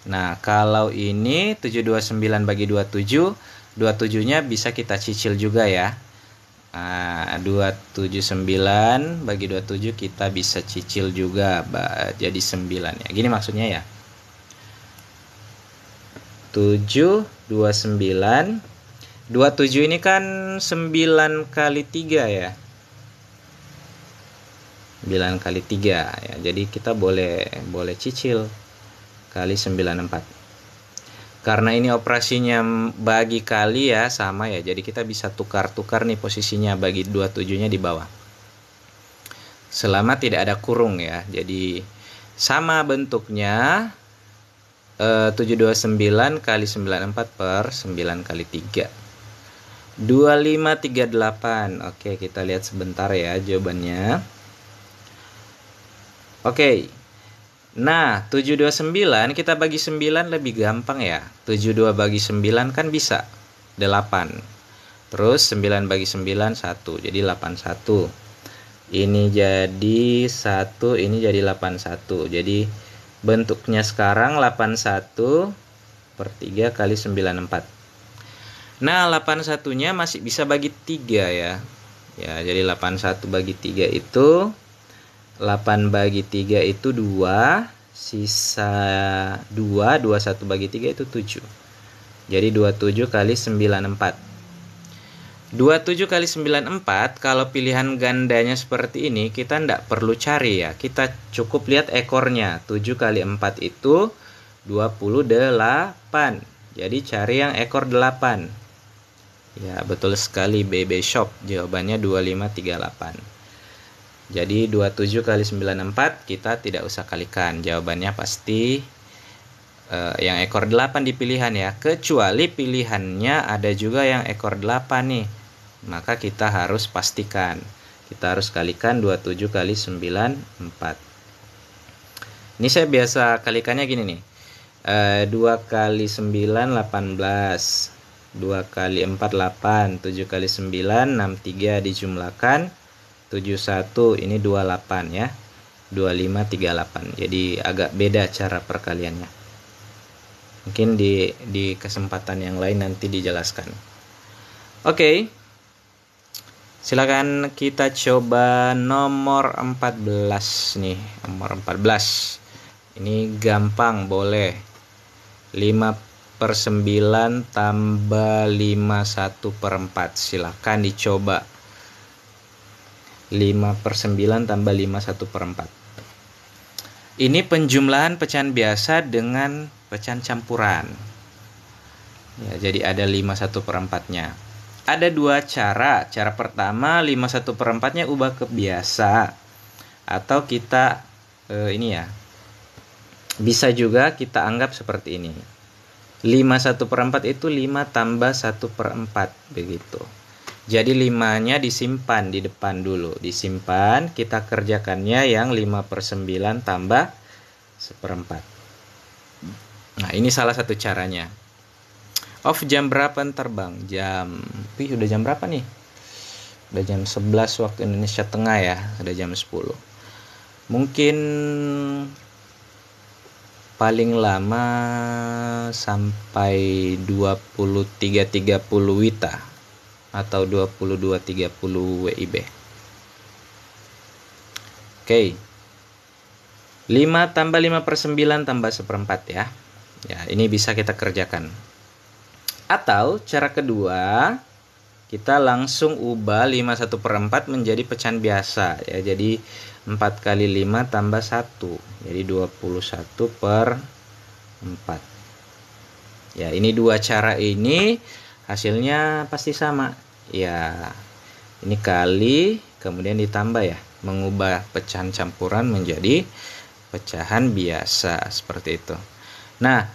S1: Nah, kalau ini 729 bagi 27, 27-nya bisa kita cicil juga ya. Nah, 279 bagi 27 kita bisa cicil juga jadi 9 ya. Gini maksudnya ya. 7, 29. 27 ini kan 9 kali 3 ya. 9 kali 3 ya. Jadi kita boleh cicil kali 94. Karena ini operasinya bagi kali ya, sama ya. Jadi kita bisa tukar-tukar nih posisinya, bagi 27-nya di bawah. Selama tidak ada kurung ya. Jadi sama bentuknya. 729 kali 94 per 9 kali 3. 2538. Oke, kita lihat sebentar ya jawabannya. Oke. Nah, 729 kita bagi 9 lebih gampang ya. 72 bagi 9 kan bisa 8. Terus 9 bagi 9 1. Jadi 81. Ini jadi 1, ini jadi 81. Jadi bentuknya sekarang 81 per 3 kali 94. Nah, 81-nya masih bisa bagi 3 ya. Ya, jadi 81 bagi 3 itu 8 bagi 3 itu 2, sisa 2, 21 bagi 3 itu 7. Jadi 27 kali 94. 27 kali 94, kalau pilihan gandanya seperti ini, kita tidak perlu cari ya. Kita cukup lihat ekornya. 7 kali 4 itu 28. Jadi cari yang ekor 8. Ya, betul sekali BB Shop. Jawabannya 2538. Jadi 27 kali 94 kita tidak usah kalikan. Jawabannya pasti yang ekor 8 di pilihan ya. Kecuali pilihannya ada juga yang ekor 8 nih. Maka kita harus pastikan. Kita harus kalikan 27 kali 9, 4. Ini saya biasa kalikannya gini nih. 2 kali 9, 18. 2 kali 4, 8. 7 kali 9, 63 dijumlahkan. 71, ini 28 ya. 25, 38. Jadi agak beda cara perkaliannya. Mungkin di kesempatan yang lain nanti dijelaskan. Oke. Silakan kita coba nomor 14 nih. Nomor 14. Ini gampang, boleh. 5/9 tambah 51/4. Silakan dicoba. 5/9 tambah 51/4. Ini penjumlahan pecahan biasa dengan pecahan campuran. Ya, jadi ada 51/4-nya. Ada dua cara. Cara pertama 51/4-nya ubah ke biasa. Atau kita ini ya. Bisa juga kita anggap seperti ini. 51/4 itu 5 tambah 1/4 begitu. Jadi 5-nya disimpan di depan dulu. Disimpan, kita kerjakannya yang 5/9 tambah 1/4. Nah, ini salah satu caranya. Off jam berapa ntar bang? Udah jam berapa nih? Udah jam 11 waktu Indonesia Tengah ya. Udah jam 10. Mungkin paling lama sampai 23.30 WITA atau 22.30 WIB. Oke. 5 tambah 5/9 tambah 1/4 ya. Ya, ini bisa kita kerjakan. Atau cara kedua, kita langsung ubah 51/4 menjadi pecahan biasa ya. Jadi 4 kali 5 tambah 1. Jadi 21/4. Ya, ini dua cara ini hasilnya pasti sama. Ya, ini kali kemudian ditambah ya, mengubah pecahan campuran menjadi pecahan biasa seperti itu. Nah,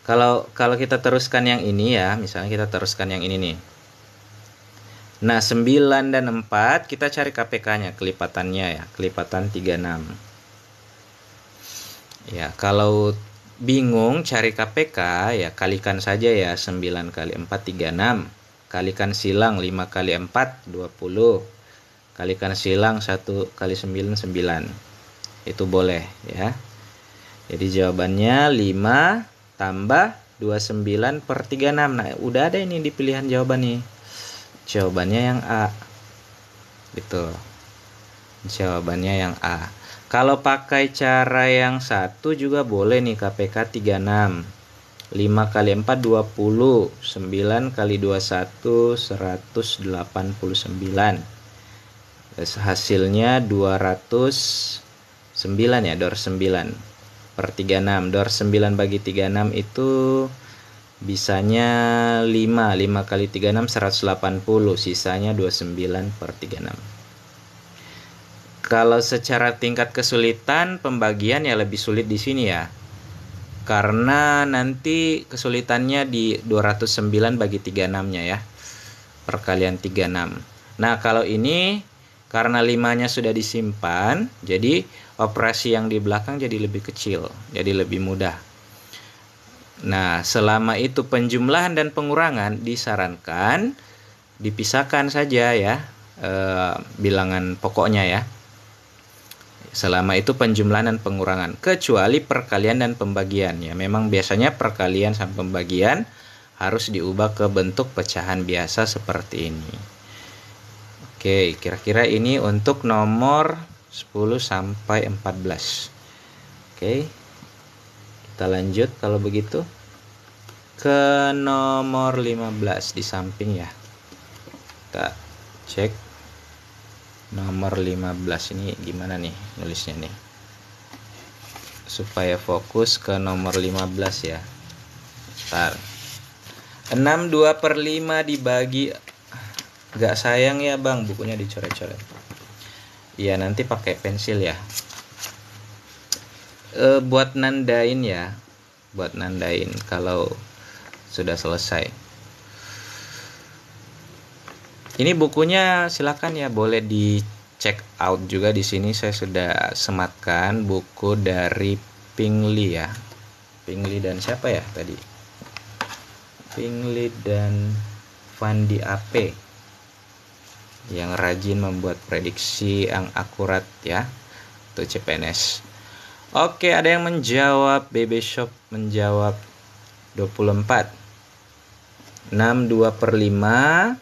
S1: kalau kita teruskan yang ini ya, misalnya kita teruskan yang ini nih. Nah, 9 dan 4 kita cari KPK-nya, kelipatannya ya, kelipatan 36. Ya, kalau bingung cari KPK, ya kalikan saja ya, 9 kali 4 36. Kalikan silang 5 kali 4 20. Kalikan silang 1 kali 9 9. Itu boleh ya. Jadi jawabannya 5 tambah 29 per 36. Nah, udah ada ini di pilihan jawaban nih. Jawabannya yang A. Gitu. Jawabannya yang A. Kalau pakai cara yang satu juga boleh nih, KPK 36. 5 kali 4 20. 9 kali 21 189. Hasilnya 209 ya, dor 9 per 36. Dor 9 bagi 36 itu bisanya 5. 5 kali 36 180. Sisanya 29 per 36. Kalau secara tingkat kesulitan pembagian ya lebih sulit di sini ya. Karena nanti kesulitannya di 209 bagi 36-nya ya. Perkalian 36. Nah, kalau ini karena 5-nya sudah disimpan, jadi operasi yang di belakang jadi lebih kecil, jadi lebih mudah. Nah, selama itu penjumlahan dan pengurangan disarankan dipisahkan saja ya, bilangan pokoknya ya. Selama itu penjumlahan dan pengurangan, kecuali perkalian dan pembagian ya. Memang biasanya perkalian sama pembagian harus diubah ke bentuk pecahan biasa seperti ini. Oke, kira-kira ini untuk nomor 10 sampai 14. Oke. Kita lanjut kalau begitu ke nomor 15 di samping ya. Kita cek nomor 15 ini gimana nih nulisnya nih, supaya fokus ke nomor 15 ya. Ntar 6/2/5 dibagi, gak sayang ya bang bukunya dicoret-coret. Iya, nanti pakai pensil ya. Buat nandain ya, buat nandain kalau sudah selesai. Ini bukunya silakan ya, boleh di check out juga. Di sini saya sudah sematkan buku dari Pingley ya. Pingley dan siapa ya tadi? Pingley dan Fandi AP yang rajin membuat prediksi yang akurat ya untuk CPNS. Oke, ada yang menjawab. BB Shop menjawab 24. 6/2/5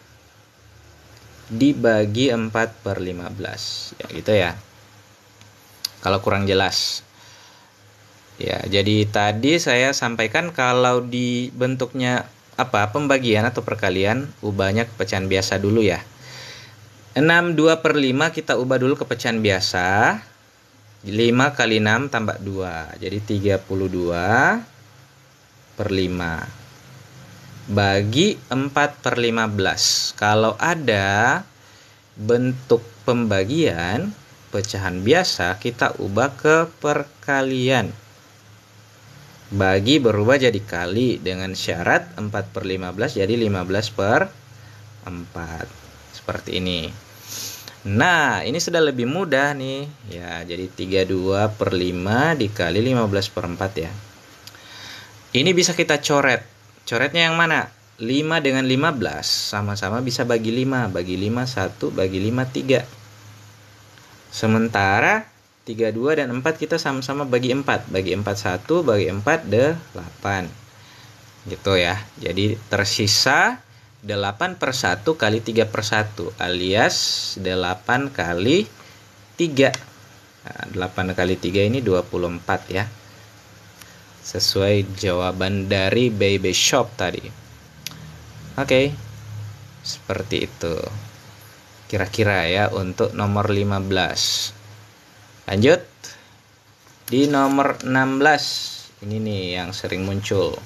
S1: dibagi 4/15 ya, gitu ya. Kalau kurang jelas ya, jadi tadi saya sampaikan kalau di bentuknya pembagian atau perkalian, ubahnya ke pecahan biasa dulu ya. 6/2/5 kita ubah dulu ke pecahan biasa. 5 kali 6 tambah 2, jadi 32/5 bagi 4/15. Kalau ada bentuk pembagian pecahan biasa, kita ubah ke perkalian. Bagi berubah jadi kali dengan syarat 4/15 jadi 15/4. Seperti ini. Nah, ini sudah lebih mudah nih ya. Jadi 32/5 dikali 15/4 ya. Ini bisa kita coret. Coretnya yang mana? 5 dengan 15 sama-sama bisa bagi 5. Bagi 5 1, bagi 5 3. Sementara 32 dan 4 kita sama-sama bagi 4. Bagi 4 1, bagi 4 8. Gitu ya. Jadi tersisa 8/1 kali 3/1 alias 8 kali 3. Nah, 8 kali 3 ini 24 ya. Sesuai jawaban dari BB Shop tadi. Oke. Seperti itu. Kira-kira ya untuk nomor 15. Lanjut. Di nomor 16. Ini nih yang sering muncul.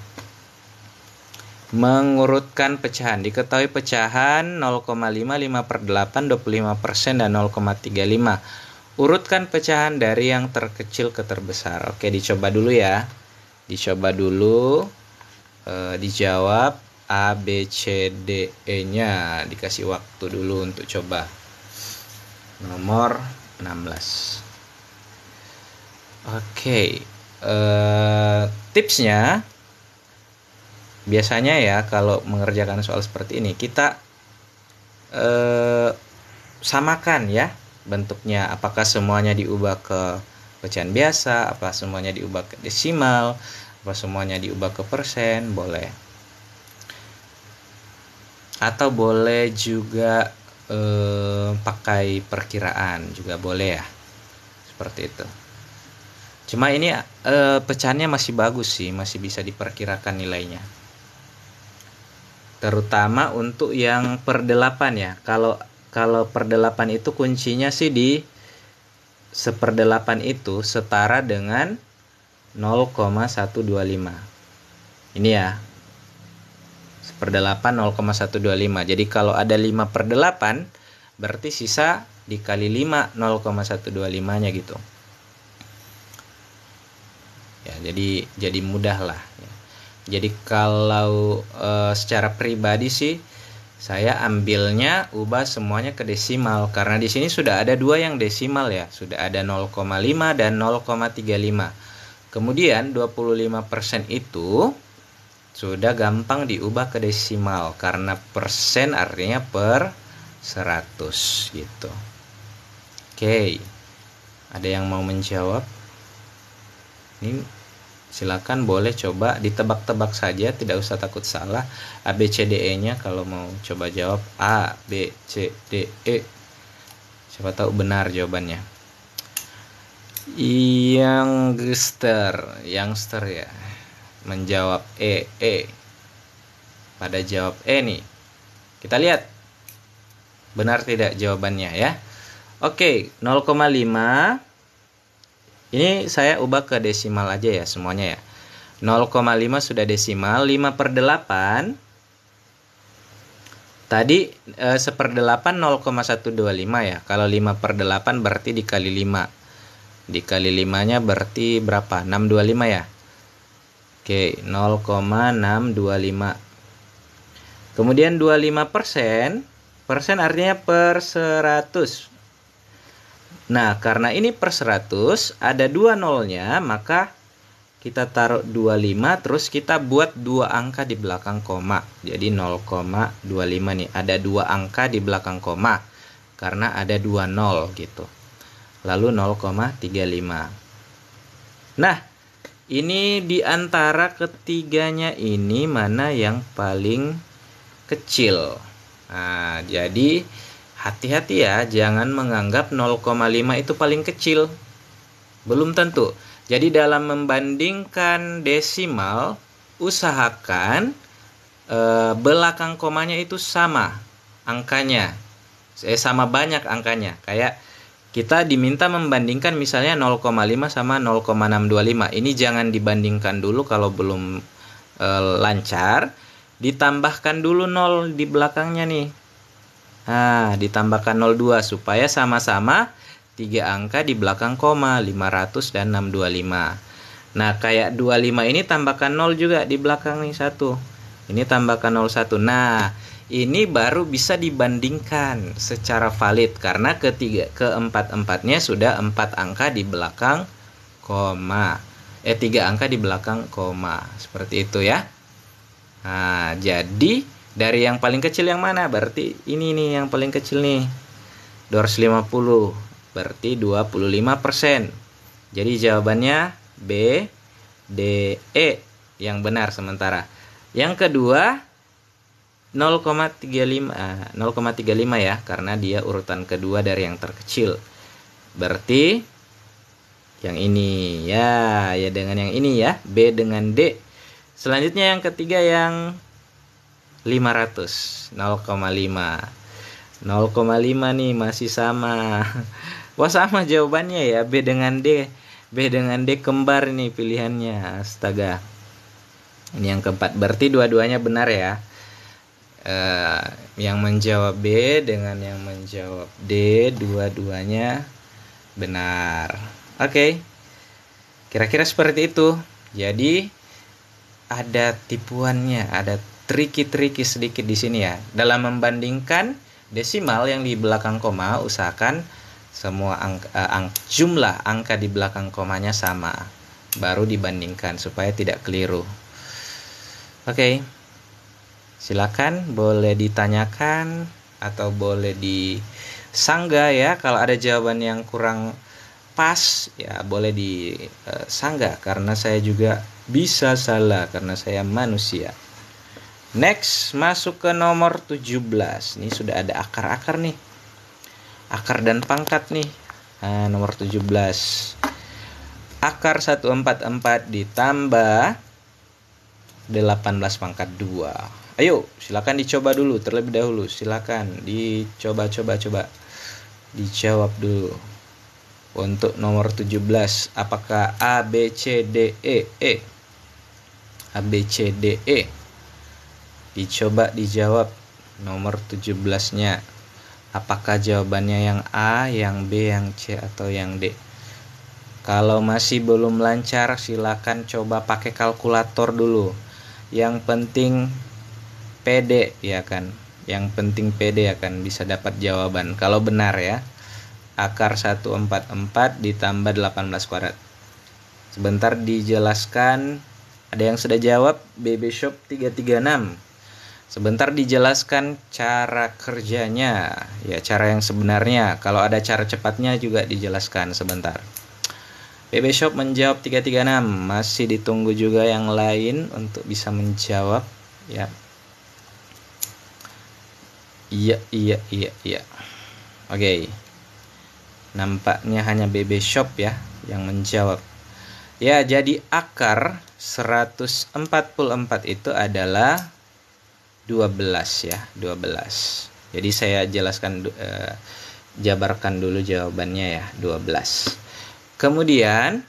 S1: Mengurutkan pecahan. Diketahui pecahan 0,5, 5/8, 25% dan 0,35. Urutkan pecahan dari yang terkecil ke terbesar. Oke, dicoba dulu ya. Dicoba dulu, dijawab A, B, C, D, E-nya. Dikasih waktu dulu untuk coba. Nomor 16. Oke, tipsnya biasanya ya kalau mengerjakan soal seperti ini kita samakan ya bentuknya, apakah semuanya diubah ke pecahan biasa, apa semuanya diubah ke desimal, apa semuanya diubah ke persen, boleh. Atau boleh juga pakai perkiraan juga boleh ya, seperti itu. Cuma ini pecahannya masih bagus sih, masih bisa diperkirakan nilainya. Terutama untuk yang per 8 ya. Kalau per 8 itu kuncinya sih di 1/8 itu setara dengan 0,125. Ini ya. 1/8 0,125. Jadi kalau ada 5/8 berarti sisa dikali 5 0,125-nya gitu. Ya, jadi mudah lah ya. Jadi kalau secara pribadi sih saya ambilnya ubah semuanya ke desimal karena di sini sudah ada dua yang desimal ya, sudah ada 0,5 dan 0,35. Kemudian 25% itu sudah gampang diubah ke desimal karena persen artinya per 100 gitu. Oke. Ada yang mau menjawab? Ini silakan boleh coba ditebak-tebak saja, tidak usah takut salah. A B C D E-nya kalau mau coba jawab A B C D E. Siapa tahu benar jawabannya. Youngster ya. Menjawab E. Pada jawab E nih. Kita lihat benar tidak jawabannya ya. Oke, 0,5 ini saya ubah ke desimal aja ya semuanya ya. 0,5 sudah desimal, 5/8 tadi 1/8 0,125 ya. Kalau 5/8 berarti dikali 5. Dikali 5-nya berarti berapa? 625 ya. Oke, 0,625. Kemudian 25%, persen artinya per 100. Nah, karena ini per 100 ada 2 nolnya, maka kita taruh 25 terus kita buat 2 angka di belakang koma. Jadi 0,25 nih, ada 2 angka di belakang koma karena ada 2 nol gitu. Lalu 0,35. Nah, ini di antara ketiganya ini mana yang paling kecil? Nah, jadi hati-hati ya, jangan menganggap 0,5 itu paling kecil. Belum tentu. Jadi dalam membandingkan desimal, usahakan belakang komanya itu sama angkanya. Sama banyak angkanya. Kayak kita diminta membandingkan misalnya 0,5 sama 0,625. Ini jangan dibandingkan dulu kalau belum lancar. Ditambahkan dulu 0 di belakangnya nih. Nah, ditambahkan 02 supaya sama-sama 3 angka di belakang koma, 500 dan 625. Nah, kayak 25 ini tambahkan 0 juga di belakang nih 1. Ini tambahkan 01. Nah, ini baru bisa dibandingkan secara valid karena keempat-empatnya sudah 4 angka di belakang koma. 3 angka di belakang koma. Seperti itu ya. Nah, jadi dari yang paling kecil yang mana? Berarti ini nih yang paling kecil nih. 250. Berarti 25%. Jadi jawabannya B, D, E yang benar sementara. Yang kedua 0,35 ya karena dia urutan kedua dari yang terkecil. Berarti yang ini ya dengan yang ini ya, B dengan D. Selanjutnya yang ketiga yang 500, 0,5. 0,5 nih masih sama. Wah, sama jawabannya ya, B dengan D. B dengan D kembar nih pilihannya. Astaga. Ini yang keempat. Berarti dua-duanya benar ya. Yang menjawab B dengan yang menjawab D, dua-duanya benar. Oke. Kira-kira seperti itu. Jadi ada tipuannya, ada triki-triki sedikit di sini ya. Dalam membandingkan desimal yang di belakang koma, usahakan semua jumlah angka di belakang komanya sama. baru dibandingkan supaya tidak keliru. Oke. Silakan boleh ditanyakan atau boleh disanggah ya. Kalau ada jawaban yang kurang pas ya boleh disanggah karena saya juga bisa salah karena saya manusia. Next, masuk ke nomor 17. Ini sudah ada akar-akar nih. Akar dan pangkat nih. Nah, nomor 17. Akar 144 ditambah 18 pangkat 2. Ayo, silakan dicoba dulu terlebih dahulu. Silakan dicoba. Dijawab dulu. Untuk nomor 17, apakah A, B, C, D, E? A, B, C, D, E. Dicoba dijawab nomor 17-nya. Apakah jawabannya yang A, yang B, yang C, atau yang D? Kalau masih belum lancar, silakan coba pakai kalkulator dulu. Yang penting pede ya kan. Yang penting pede akan bisa dapat jawaban. Kalau benar ya. Akar 144 ditambah 18 kuadrat. Sebentar dijelaskan. Ada yang sudah jawab. BB Shop 336. Sebentar dijelaskan cara kerjanya. Ya, cara yang sebenarnya. Kalau ada cara cepatnya juga dijelaskan sebentar. BB Shop menjawab 336. Masih ditunggu juga yang lain untuk bisa menjawab. Ya. Iya. Oke. Nampaknya hanya BB Shop ya yang menjawab. Ya, jadi akar 144 itu adalah 12 ya, 12. Jadi saya jelaskan jabarkan dulu jawabannya ya, 12. Kemudian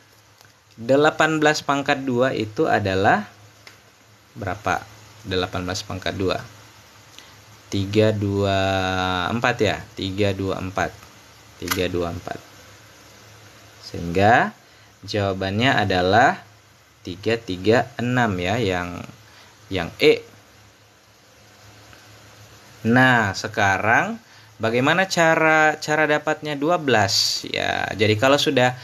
S1: 18 pangkat 2 itu adalah berapa? 18 pangkat 2. 324 ya, 324. Sehingga jawabannya adalah 336 ya, yang E. Nah, sekarang bagaimana cara dapatnya 12 ya. Jadi kalau sudah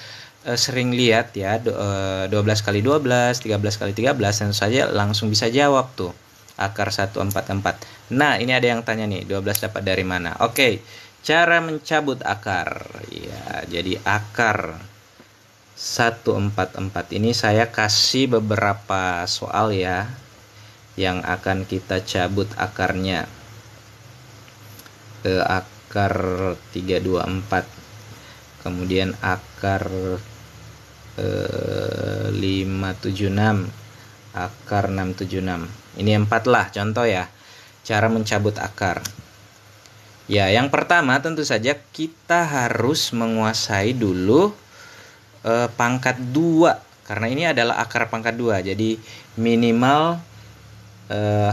S1: sering lihat ya 12 kali 12, 13 kali 13, tentu saja langsung bisa jawab tuh akar 144. Nah, ini ada yang tanya nih, 12 dapat dari mana? Oke. Cara mencabut akar. Ya, jadi akar 144 ini saya kasih beberapa soal ya yang akan kita cabut akarnya. Akar 324. Kemudian akar 576. Akar 676. Ini 4 lah contoh ya. Cara mencabut akar. Ya, yang pertama tentu saja kita harus menguasai dulu pangkat 2. Karena ini adalah akar pangkat 2. Jadi minimal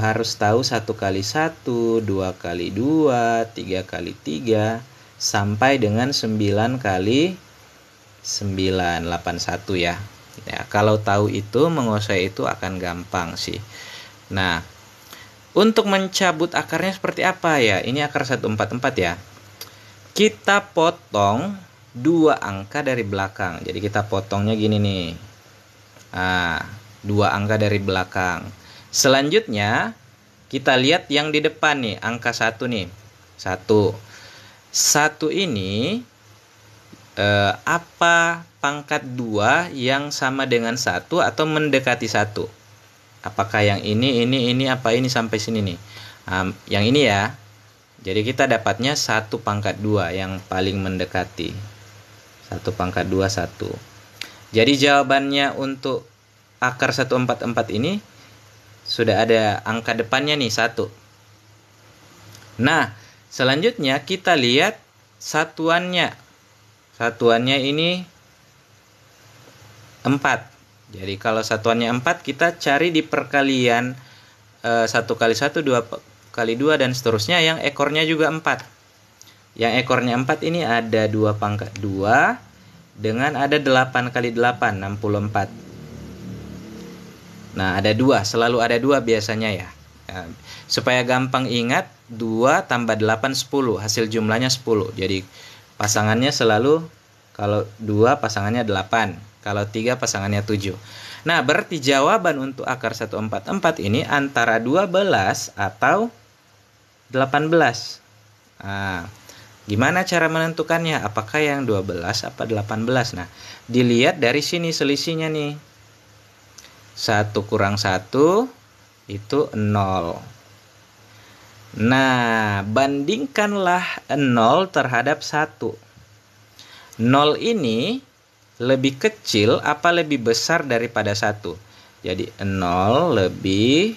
S1: harus tahu 1 kali 1, 2 kali 2, 3 kali 3, sampai dengan 9 kali 9, 81 ya. Ya, kalau tahu itu, menguasai itu akan gampang sih. Nah, untuk mencabut akarnya seperti apa ya? Ini akar 144 ya. Kita potong 2 angka dari belakang. Jadi kita potongnya gini nih. Nah, 2 angka dari belakang. Selanjutnya kita lihat yang di depan nih, angka 1 nih. 1 ini apa pangkat 2 yang sama dengan 1 atau mendekati 1? Apakah yang ini, apa ini sampai sini nih? Yang ini ya. Jadi kita dapatnya 1 pangkat 2 yang paling mendekati. 1 pangkat 2, 1. Jadi jawabannya untuk akar 144 ini sudah ada angka depannya nih, 1. Nah, selanjutnya kita lihat satuannya. Satuannya ini 4. Jadi kalau satuannya 4, kita cari di perkalian 1 kali 1, 2 kali 2, dan seterusnya. Yang ekornya juga 4. Yang ekornya 4 ini ada 2 pangkat 2 dengan ada 8 kali 8, 64. Nah, ada 2, selalu ada 2 biasanya ya. Supaya gampang ingat, 2 tambah 8, 10. Hasil jumlahnya 10. Jadi pasangannya selalu, kalau 2 pasangannya 8. Kalau 3 pasangannya 7. Nah, berarti jawaban untuk akar 144 ini antara 12 atau 18. Nah, gimana cara menentukannya? Apakah yang 12 apa 18? Nah, dilihat dari sini selisihnya nih. 1 kurang 1 itu 0. Nah, bandingkanlah 0 terhadap 1. 0 ini lebih kecil apa lebih besar daripada 1? Jadi 0 lebih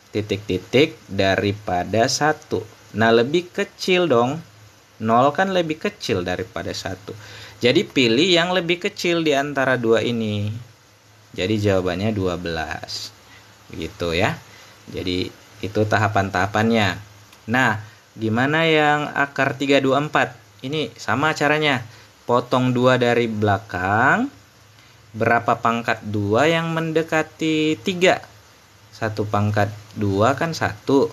S1: titik-titik daripada 1. Nah, lebih kecil dong. 0 kan lebih kecil daripada 1. Jadi pilih yang lebih kecil di antara dua ini. Jadi jawabannya 12. Begitu ya. Jadi itu tahapan-tahapannya. Nah, gimana yang akar 324? Ini sama caranya. Potong 2 dari belakang. Berapa pangkat 2 yang mendekati 3? 1 pangkat 2 kan 1.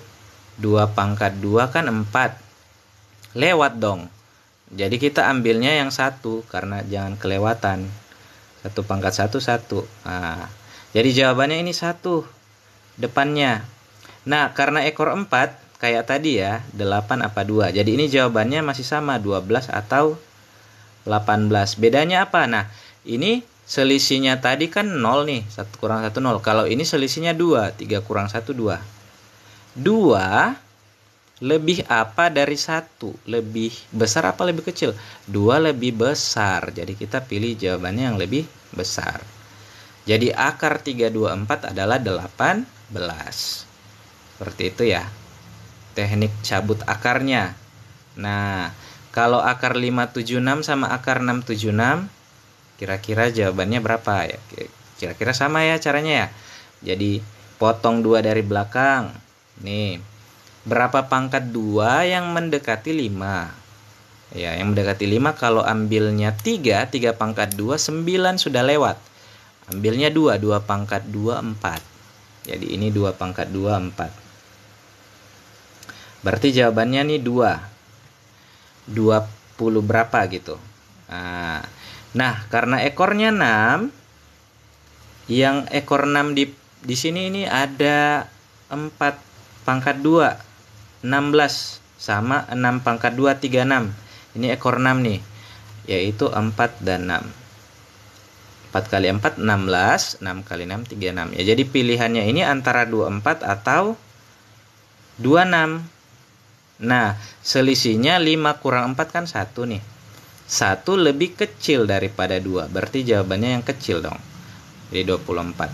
S1: 2 pangkat 2 kan 4. Lewat dong. Jadi kita ambilnya yang 1 karena jangan kelewatan. 1 pangkat 1, 1. Nah, jadi jawabannya ini 1 depannya. Nah, karena ekor 4 kayak tadi ya, 8 apa 2. Jadi ini jawabannya masih sama, 12 atau 18. Bedanya apa? Nah, ini selisihnya tadi kan 0 nih, 1 kurang 1 0. Kalau ini selisihnya 2, 3 kurang 1 2. 2 lebih apa dari 1? Lebih besar apa lebih kecil? 2 lebih besar. Jadi kita pilih jawabannya yang lebih besar. Jadi akar 324 adalah 18. Seperti itu ya. Teknik cabut akarnya. Nah, kalau akar 576 sama akar 676, kira-kira jawabannya berapa ya? Kira-kira sama ya caranya ya. Jadi potong 2 dari belakang. Nih. Berapa pangkat 2 yang mendekati 5? Ya, yang mendekati 5 kalau ambilnya 3 pangkat 2, 9 sudah lewat. Ambilnya 2 pangkat 2, 4. Jadi ini 2 pangkat 2, 4. Berarti jawabannya nih 2. 20 berapa gitu. Nah, karena ekornya 6, yang ekor 6 di sini ini ada 4 pangkat 2, 16 sama 6 pangkat 2, 36. Ini ekor 6 nih, yaitu 4 dan 6. 4 kali 4, 16. 6 kali 6, 36. Ya, jadi pilihannya ini antara 24 atau 26. Nah, selisihnya 5 kurang 4 kan 1 nih. 1 lebih kecil daripada 2. Berarti jawabannya yang kecil dong. Jadi 24.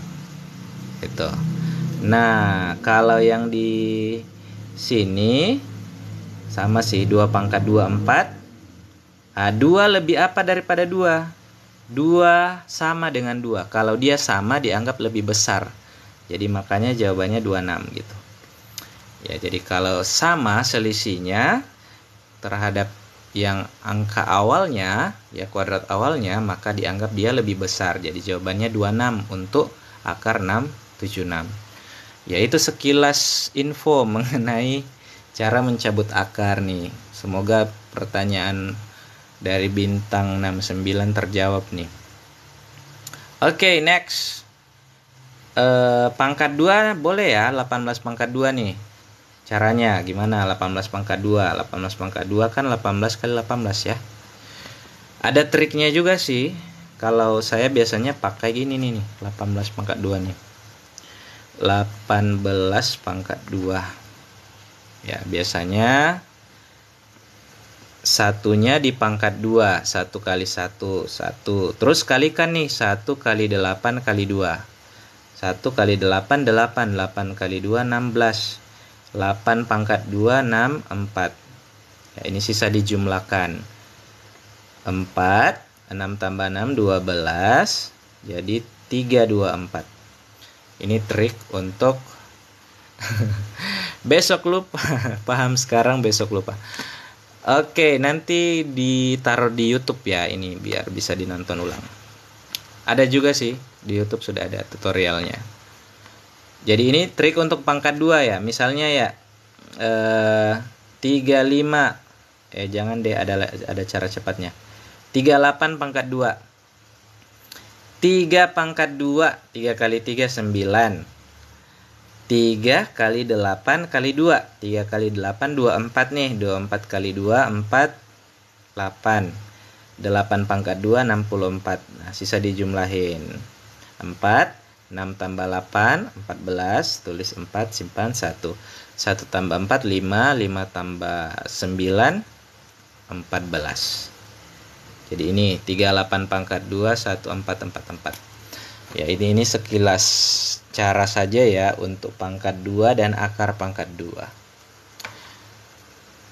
S1: Itu. Nah, kalau yang di sini sama sih, 2 pangkat 2, 4. 2 lebih apa daripada 2? 2 sama dengan 2. Kalau dia sama dianggap lebih besar. Jadi makanya jawabannya 26 gitu. Ya, jadi kalau sama selisihnya terhadap yang angka awalnya, ya kuadrat awalnya, maka dianggap dia lebih besar. Jadi jawabannya 26 untuk akar 676. Yaitu sekilas info mengenai cara mencabut akar nih. Semoga pertanyaan dari bintang 69 terjawab nih. Oke, next. Pangkat 2 boleh ya, 18 pangkat 2 nih. Caranya gimana? 18 pangkat 2. 18 pangkat 2 kan 18 kali 18 ya. Ada triknya juga sih. Kalau saya biasanya pakai gini nih, 18 pangkat 2 nih. 18 pangkat 2. Ya, biasanya satunya di pangkat 2. 1 kali 1, 1. Terus kalikan nih, 1 kali 8 kali 2. 1 kali 8, 8. 8 kali 2, 16. 8 pangkat 2, 6, 4. Ya, ini sisa dijumlahkan. 4, 6 tambah 6, 12. Jadi 324. Ini trik untuk besok lupa. Paham sekarang, besok lupa. Oke, nanti ditaruh di YouTube ya ini biar bisa dinonton ulang. Ada juga sih di YouTube sudah ada tutorialnya. Jadi ini trik untuk pangkat 2 ya. Misalnya ya 35. Jangan deh, ada cara cepatnya. 38 pangkat 2. 3 pangkat 2, 3 kali 3 9. 3 kali 8 kali 2, 3 kali 8 24 nih, 24 kali 2 4 8. 8 pangkat 2 64. Nah, sisa dijumlahin. 4, 6 tambah 8 14, tulis 4, simpan 1. 1 tambah 4 5, 5 tambah 9 14. Jadi ini 38 pangkat 2 1444. Ya, ini sekilas cara saja ya untuk pangkat 2 dan akar pangkat 2.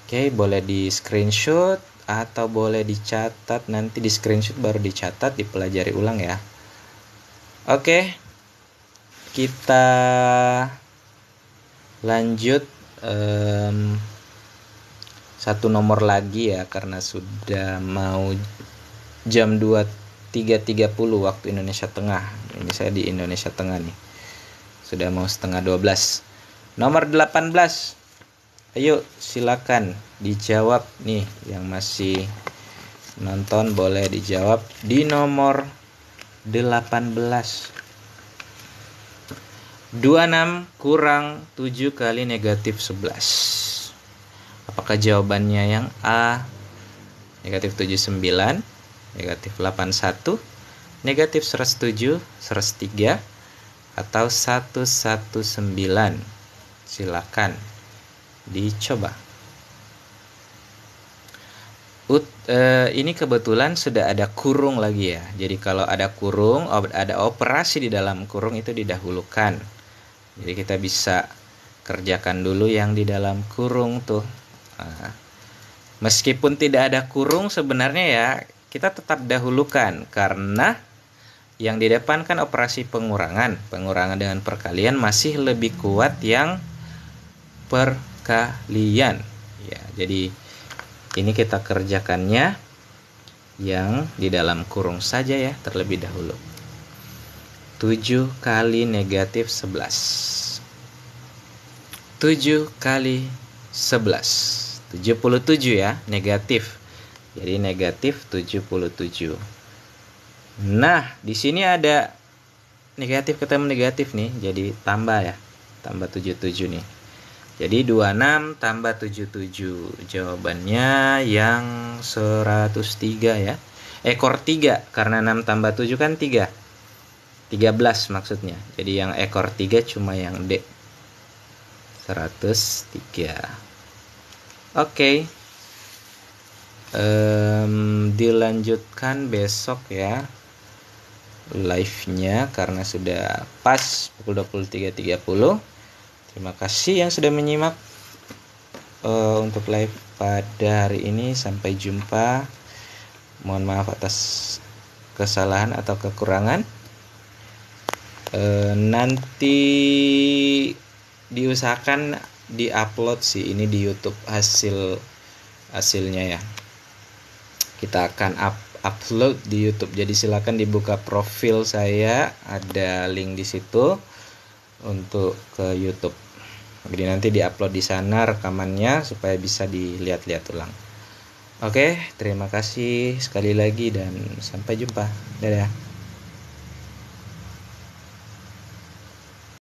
S1: Oke, boleh di screenshot atau boleh dicatat, nanti di screenshot baru dicatat, dipelajari ulang ya. Oke, kita lanjut satu nomor lagi ya, karena sudah mau jam 23.30 waktu Indonesia Tengah. Ini saya di Indonesia Tengah nih. Sudah mau setengah 12. Nomor 18. Ayo silakan dijawab nih, yang masih nonton boleh dijawab di nomor 18. 26 kurang 7 kali negatif 11. Apakah jawabannya yang A negatif 79, negatif 81, negatif 107, 103, atau 119? Silakan dicoba. Ini kebetulan sudah ada kurung lagi ya. Jadi kalau ada kurung, ada operasi di dalam kurung, itu didahulukan. Jadi kita bisa kerjakan dulu yang di dalam kurung tuh. Nah, meskipun tidak ada kurung sebenarnya ya, kita tetap dahulukan, karena yang di depan kan operasi pengurangan. Pengurangan dengan perkalian masih lebih kuat yang perkalian. Ya, jadi ini kita kerjakannya yang di dalam kurung saja ya terlebih dahulu. 7 kali negatif 11. 7 kali 11. 77 ya, negatif. Jadi negatif 77. Nah, di sini ada negatif ketemu negatif nih, jadi tambah ya. Tambah 77 nih. Jadi 26 tambah 77. Jawabannya yang 103 ya. Ekor 3, karena 6 tambah 7 kan 3. 13 maksudnya. Jadi yang ekor 3 cuma yang D. 103. Oke. Dilanjutkan besok ya live-nya, karena sudah pas pukul 23.30. Terima kasih yang sudah menyimak untuk live pada hari ini. Sampai jumpa. Mohon maaf atas kesalahan atau kekurangan. Nanti diusahakan diupload sih ini di YouTube hasilnya ya. Kita akan upload di YouTube. Jadi silakan dibuka profil saya, ada link di situ untuk ke YouTube. Jadi nanti diupload di sana rekamannya supaya bisa dilihat-lihat ulang. Oke, terima kasih sekali lagi dan sampai jumpa. Dadah.